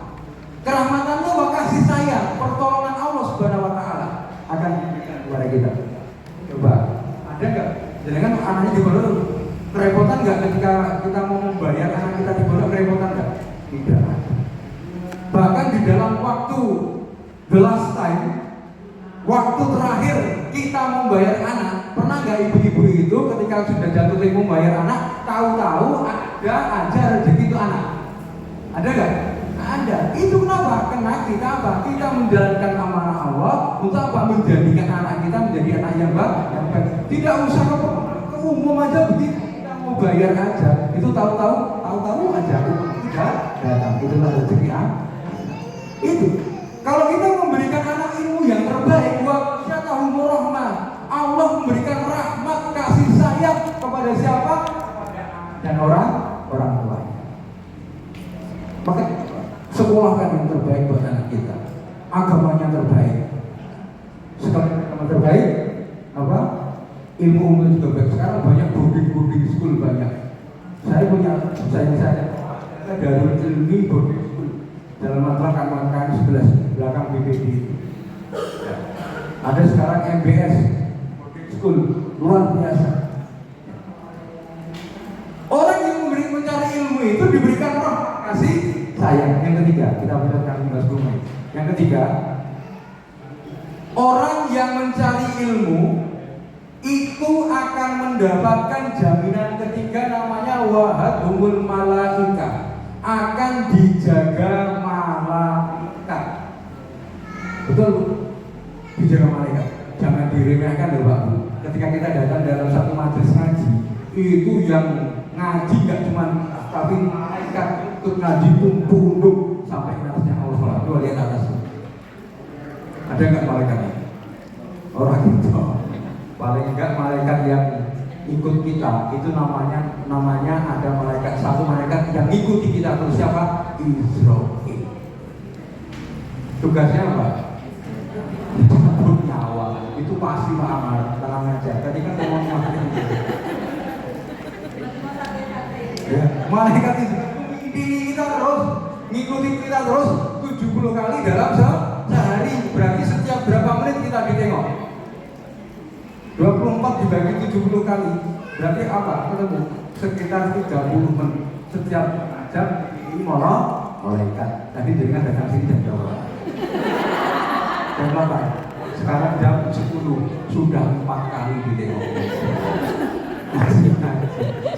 Kerahmatannya wa kasih sayang, pertolongan Allah Subhanahu wa taala akan diberikan kepada kita. Coba, ada enggak? Jangan anaknya di pondok kerepotan enggak ketika kita mau membayar anak kita di pondok, kerepotan enggak? Tidak ada. Bahkan di dalam waktu the last time, waktu terakhir kita membayar anak, pernah nggak ibu-ibu itu ketika sudah jatuh tempo membayar anak, tahu-tahu ada aja rezeki itu anak? Ada nggak? Ada. Itu kenapa? Karena kita apa? Kita menjalankan amanah Allah untuk apa? Menjadikan anak kita menjadi anak yang baik. Tidak usah ke umum aja begitu. Kita mau bayar aja. Itu tahu-tahu aja. Tidak datang. Itulah rezeki anak. Itu. Kalau kita memberikan anak ilmu yang terbaik, wa ghasyiyatahumur rahmah. Allah memberikan rahmat kasih sayang kepada siapa? Dan orang tua. Maka sekolahkan yang terbaik buat anak kita, agamanya terbaik. Sekarang agama terbaik, apa? Ilmu juga baik. Sekarang banyak boarding school banyak. Saya punya saya Darul Ilmi boarding school dalam Mangkang 11 belakang BPD. Ya. Ada sekarang MBS boarding school luar biasa. Orang yang mencari ilmu itu diberikan roh kasih sayang. Yang ketiga, kita belajar bahas rumah. Yang ketiga, orang yang mencari ilmu itu akan mendapatkan jaminan ketiga, namanya wahadumul malaika, akan dijaga malaikat. Betul Bu? Dijaga malaikat. Jangan diremehkan loh Pak Bu. Ketika kita datang dalam satu majelis ngaji, itu yang ngaji gak cuma tapi malaikat ikut ngaji tunduk sampai nasnya Allah. Coba lihat atas. Ada nggak malaikatnya? Orang itu paling enggak malaikat yang ikut kita itu namanya ada malaikat, satu malaikat yang ikuti kita terus, siapa? Israfil. Tugasnya apa? Cabut nyawa. Itu pasti Pak Amar, tenang aja. Tadi kan ngomongnya ya, malaikat itu mengikuti kita terus, ngikuti kita terus 70 kali dalam sehari. Berarti setiap berapa menit kita ditengok? 24 dibagi 70 kali. Berarti apa? Ketemu sekitar 30 menit setiap jam. Ini malaikat. Tadi dengan datang sini jam berapa? Jam 8. Sekarang jam 10 sudah 4 kali ditengok.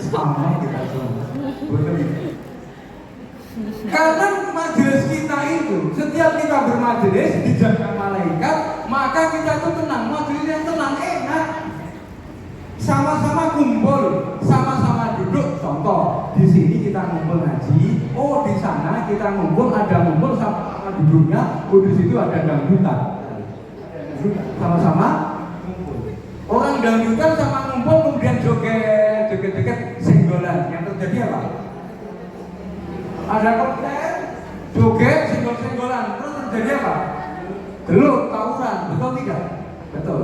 Sama kita semua. Karena majelis kita itu, setiap kita bermajelis dijaga malaikat, maka kita tuh tenang. Majelis yang tenang, enak. Sama-sama kumpul, sama-sama duduk. Contoh, di sini kita ngumpul ngaji. Oh, di sana kita ngumpul, ada ngumpul sama-sama duduknya. Oh, di situ ada dangdutan. Sama-sama ngumpul. Orang dangdutan sama ngumpul kemudian joget senggolan. Yang terjadi apa? Ada konten, joget, senggol-senggolan. Terus terjadi apa? Gelut, tawuran. Betul tidak? Betul.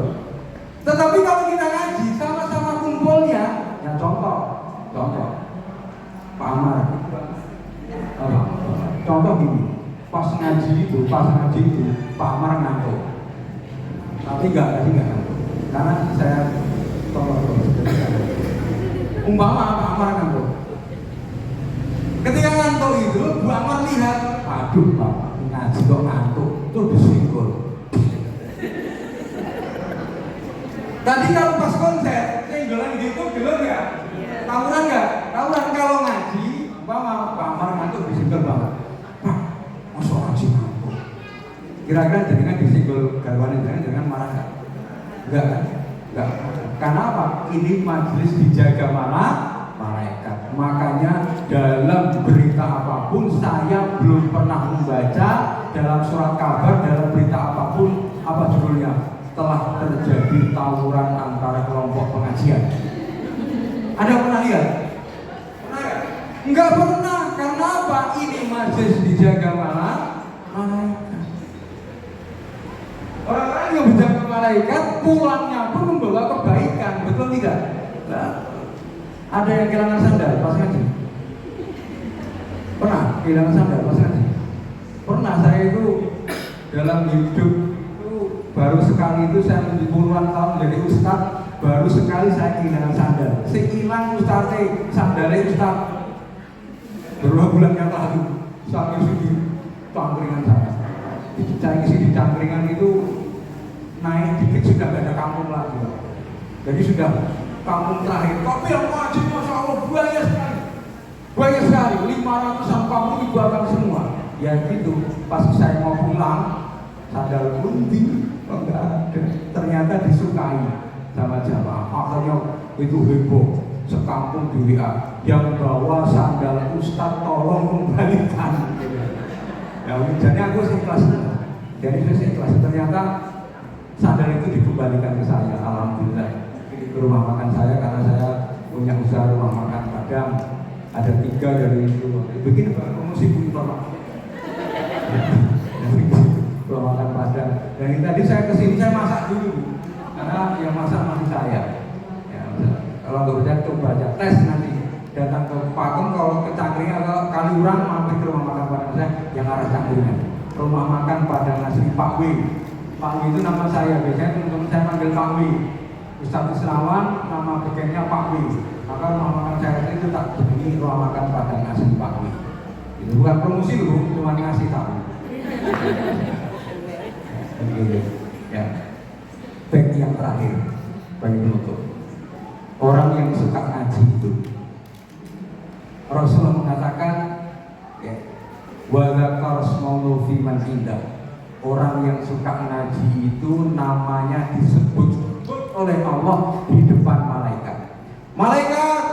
Tetapi kalau kita ngaji sama-sama kumpulnya, ya contoh Pak Amar. Contoh gini, pas ngaji itu Pak Amar ngantuk. Tapi enggak ngantuk. Karena saya tolong umpama Pak Amar ngantuk. Ketika ngantuk itu, Bu Amar lihat, aduh Pak, ngaji kok ngantuk, tuh disenggol. Tadi kalau pas konser, senggolan gitu, gelap nggak? Tawuran nggak? Tawuran. Kalau ngaji, umpama Pak Amar ngantuk disenggol banget. Pak, masuk ngaji ngantuk. Kira-kira dengan disenggol garwane dengan marah nggak? Enggak kan? Enggak. Karena apa? Ini majelis dijaga malaikat. Makanya dalam berita apapun, saya belum pernah membaca dalam surat kabar, dalam berita apapun, apa judulnya? telah terjadi tawuran antara kelompok pengajian. Ada pernah lihat? Pernah nggak? Enggak pernah. Karena apa? Ini majelis dijaga malaikat. Orang-orang yang dijaga malaikat pulangnya pun membawa kebaikan, betul tidak? Nah, ada yang kehilangan sandal pas ngaji? Pernah kehilangan sandal pas ngaji? Pernah. Saya itu dalam hidup itu baru sekali itu saya menjadi puluhan tahun menjadi ustaz, baru sekali saya kehilangan sandal. Sehilang ustaznya sandalnya ustaz. Beberapa bulan yang lalu saya isi di cangkringan sana. Saya isi di cangkringan itu naik dikit sudah gak ada kampung lagi. Jadi sudah kampung terakhir. Tapi yang wajib masya Allah banyak sekali. Banyak sekali. 500-an kampung dibakar semua. Ya gitu. Pas saya mau pulang, sandal pun enggak ada. Ternyata disukai sama jamaah. Akhirnya itu heboh. Sekampung di WA yang bawa sandal ustaz tolong kembalikan. Ya jadi aku ikhlas. Jadi saya ikhlas. Ternyata sandal itu dikembalikan ke saya. Alhamdulillah. Ke rumah makan saya karena saya punya usaha rumah makan Padang. Ada 3 dari itu. Begini Pak, promosi informasi. Rumah makan Padang. Dan ini tadi saya kesini saya masak dulu karena yang masak masih saya. Kalau nggak percaya coba baca tes nanti datang ke Pakem, kalau ke Cangkringan atau Kaliurang mampir ke rumah makan Padang saya yang arah Cangkringan. Rumah makan Padang asli Pak W. Pak W itu nama saya, biasanya teman-teman saya panggil Pak W. Ustaz Isnawan, nama bekennya Pak W. Maka rumah makan saya itu tak begini rumah makan Padang asli Pak W. Itu bukan promosi loh, cuma ngasih tahu. Oke, ya. Baik yang terakhir bagi penutup. Orang yang suka ngaji itu Rasulullah mengatakan ya, wa dzakara ismallahu fi man indah. Orang yang suka ngaji itu namanya disebut oleh Allah di depan malaikat. Malaikat,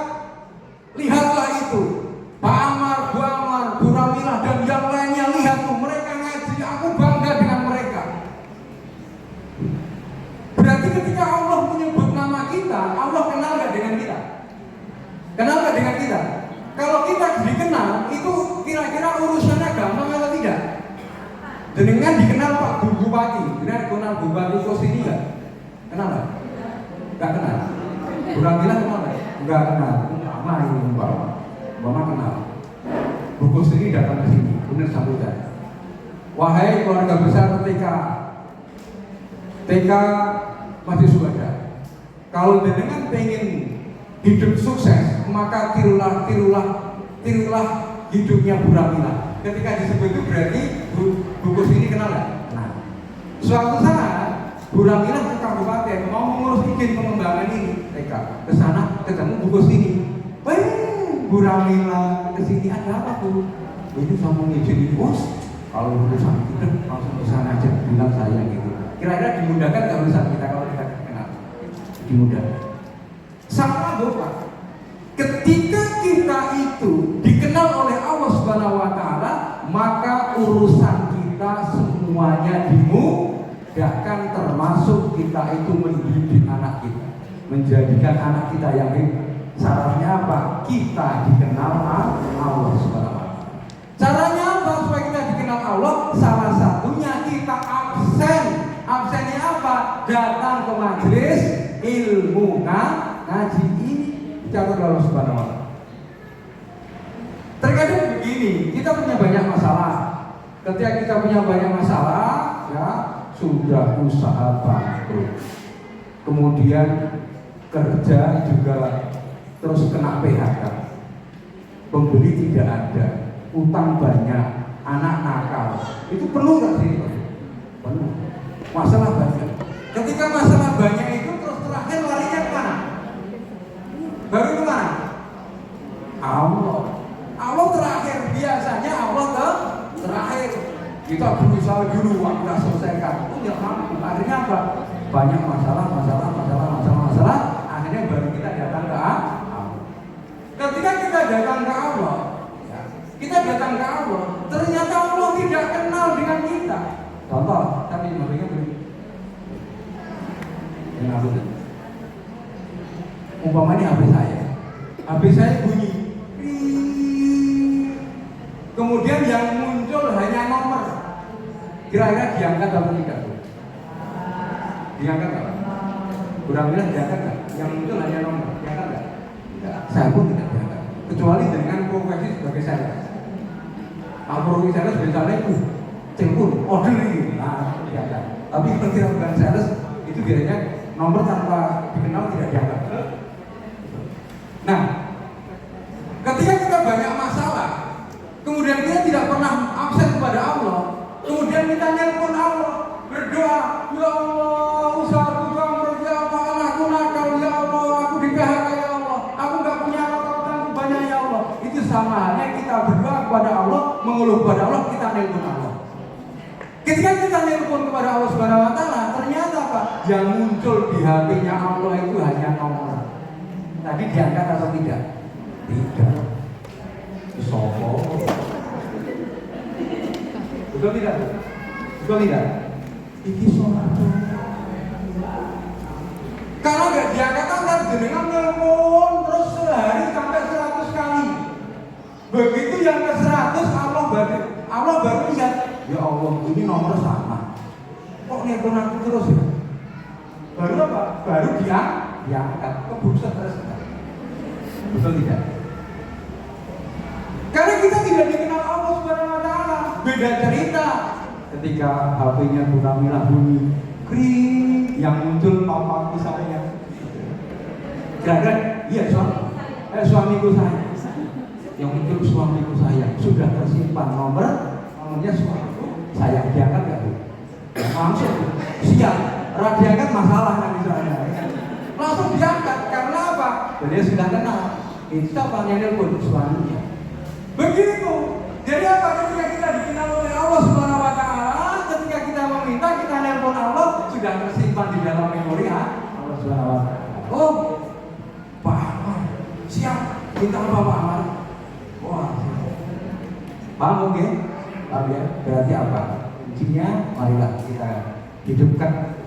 lihatlah itu Pak Amar, Bu Amar, Bu Ramilah dan yang lainnya, lihat tuh mereka ngaji, aku bangga dengan mereka. Berarti ketika Allah menyebut nama kita, Allah kenal gak dengan kita? Kenal gak dengan kita? Kalau kita dikenal, itu kira-kira urusannya gampang atau tidak? Dengan dikenal Pak Bupati, kenal Bupati Kosini gak? Kenal gak? Gak kenal? Kurang bilang kenal gak? Gak kenal. Lama ini Mama kenal. Bu Kosini datang ke sini, kemudian sambutan. Wahai keluarga besar TK masih suada. Kalau dengan pengen hidup sukses, maka tirulah hidupnya Bu Ramila. Ketika disebut itu berarti buku ini kenal nggak? Nah, suatu saat Bu Ramila ke kabupaten mau mengurus izin pengembangan ini TK. Ke sana ketemu buku ini. Bu Ramila ke sini ada apa Bu? Ini sama izin ini bos. Kalau urusan itu langsung ke sana aja bilang saya gitu. Kira-kira dimudahkan nggak urusan kita kalau kita kenal? Dimudahkan. Sama Bapak. Ketika kita itu dikenal oleh Allah Subhanahu wa taala, maka urusan kita semuanya dimudahkan, termasuk kita itu mendidik anak kita, menjadikan anak kita yang hebat. Syaratnya apa? Kita dikenal Allah Subhanahu wa taala. Caranya apa supaya kita dikenal Allah? Salah satunya kita absen. Absennya apa? Datang ke majelis ilmu ngaji ini dicatat Allah Subhanahu wa taala. Terkadang begini, kita punya banyak masalah. Ketika kita punya banyak masalah, ya sudah usaha bangkrut. Kemudian kerja juga terus kena PHK. Pembeli tidak ada, utang banyak, anak nakal. Itu penuh nggak sih? Penuh. Masalah banyak. Ketika masalah banyak itu terus terakhir larinya kemana? Baru kemana? Allah. Allah terakhir, biasanya Allah terakhir. Kita berusaha dulu, kita selesaikan. Oh ya mampu. Akhirnya apa? Banyak masalah. Akhirnya baru kita datang ke Allah. Ketika kita datang ke Allah, ternyata Allah tidak kenal dengan kita. Contoh, tadi makanya Kenapa tuh? Umpamanya HP saya bunyi. Kemudian yang muncul hanya nomor. Kira-kira diangkat atau tidak? Diangkat apa? Kurang bilang diangkat nggak? Yang muncul hanya nomor. Diangkat nggak? Tidak. Saya pun tidak diangkat. Kecuali dengan profesi sebagai sales. Kalau profesi sales biasanya telepon, order ini, nah diangkat. Tapi ketika bukan sales itu biasanya nomor tanpa dikenal tidak diangkat. Nah, ketika kita banyak masalah, kemudian kita tidak pernah absen kepada Allah, kemudian kita nelpon Allah, berdoa, ya Allah, usahaku bangkrut, ya Allah, anakku nakal, ya Allah, aku di PHK, ya Allah, aku nggak punya apa-apa, banyak, ya Allah. Itu sama halnya kita berdoa kepada Allah, mengeluh kepada Allah, kita nelpon Allah. Ketika kita nelpon kepada Allah Subhanahu Wa Taala, ternyata apa? Yang muncul di HP-nya Allah itu hanya nomor. Tadi diangkat atau tidak? Tidak. Sopo. Betul tidak? Betul tidak? Iki sopo. Kalau nggak diangkat kan jenengan nelpon terus sehari sampai 100 kali. Begitu yang ke 100 Allah baru lihat. Ya Allah, ini nomor sama. Kok nelpon aku terus ya? Baru apa? Baru diangkat. Kebuset terus. Betul tidak? Karena kita tidak dikenal Allah Subhanahu Wa Taala. Beda cerita ketika HP-nya Bunamilah bunyi, kring, yang muncul papaku saya. Kira-kira, iya suamiku saya. Yang muncul suamiku saya sudah tersimpan nomornya suamiku saya, diangkat nggak Bu? Langsung siap, diangkat masalah kan misalnya. Langsung diangkat karena apa? Dia sudah kenal. Itu apa yang nelpon suaminya. Begitu. Jadi apa? Ketika kita dikenal oleh Allah Subhanahu Wa Taala, ketika kita meminta, kita nelpon Allah, sudah tersimpan di dalam memori Allah Subhanahu Wa Taala. Oh, Pak Ahmad, siap. Minta apa Pak Ahmad? Wah, paham oke? Paham ya? Berarti apa? Kuncinya, marilah kita hidupkan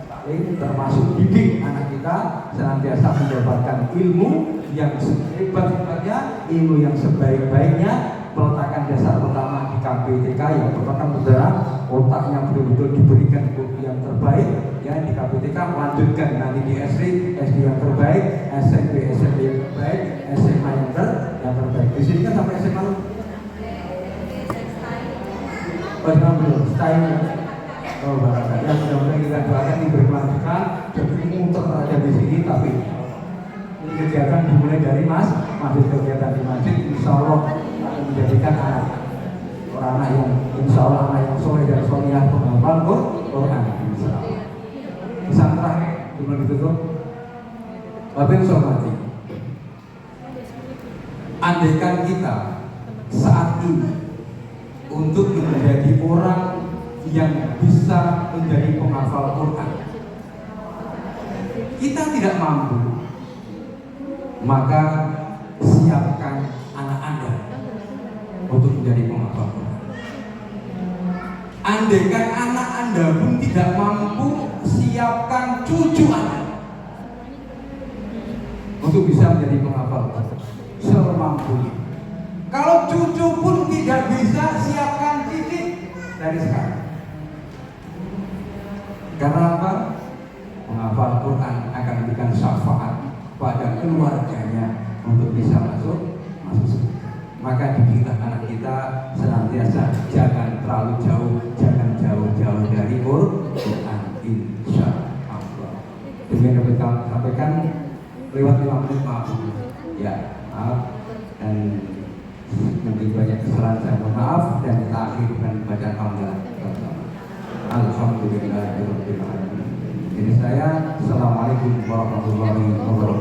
termasuk didik anak kita senantiasa mendapatkan ilmu yang sehebat-hebatnya, ilmu yang sebaik-baiknya. Peletakan dasar pertama di KPTK yang pertama saudara, otaknya betul-betul diberikan yang terbaik ya di KPTK, lanjutkan nanti di SD yang terbaik, SMP yang terbaik, SMA yang terbaik. Di sini kan sampai SMA belum style. Oh barangkali yang mudah-mudahan kita doakan diberkelanjutan, jadi muter aja di sini. Tapi ini kegiatan dimulai dari masjid, kegiatan di masjid, insya Allah akan menjadikan anak yang insya Allah anak yang soleh dan solehah penghafal Quran. Insya Allah. Pesan terakhir sebelum ditutup, Bapak Sohmati, andaikan kita saat ini untuk menjadi orang yang bisa menjadi penghafal Quran, kita tidak mampu, maka siapkan anak Anda untuk menjadi penghafal Quran. Andaikan anak Anda pun tidak mampu, siapkan cucu Anda untuk bisa menjadi penghafal Quran semampunya. Kalau cucu pun tidak bisa, siapkan cicit dari sekarang. Karena apa? Menghafal Quran akan memberikan syafaat pada keluarganya untuk bisa masuk surga. Maka didiklah anak kita senantiasa jangan terlalu jauh, jangan jauh-jauh dari Quran, insya Allah. Demikian dapat kami sampaikan lewat 5 menit, maaf ya, maaf, dan mungkin banyak kesalahan, saya mohon maaf, dan kita akhiri dengan bacaan hamdalah. Alhamdulillahirabbil alamin. Ini saya. Assalamualaikum warahmatullahi wabarakatuh.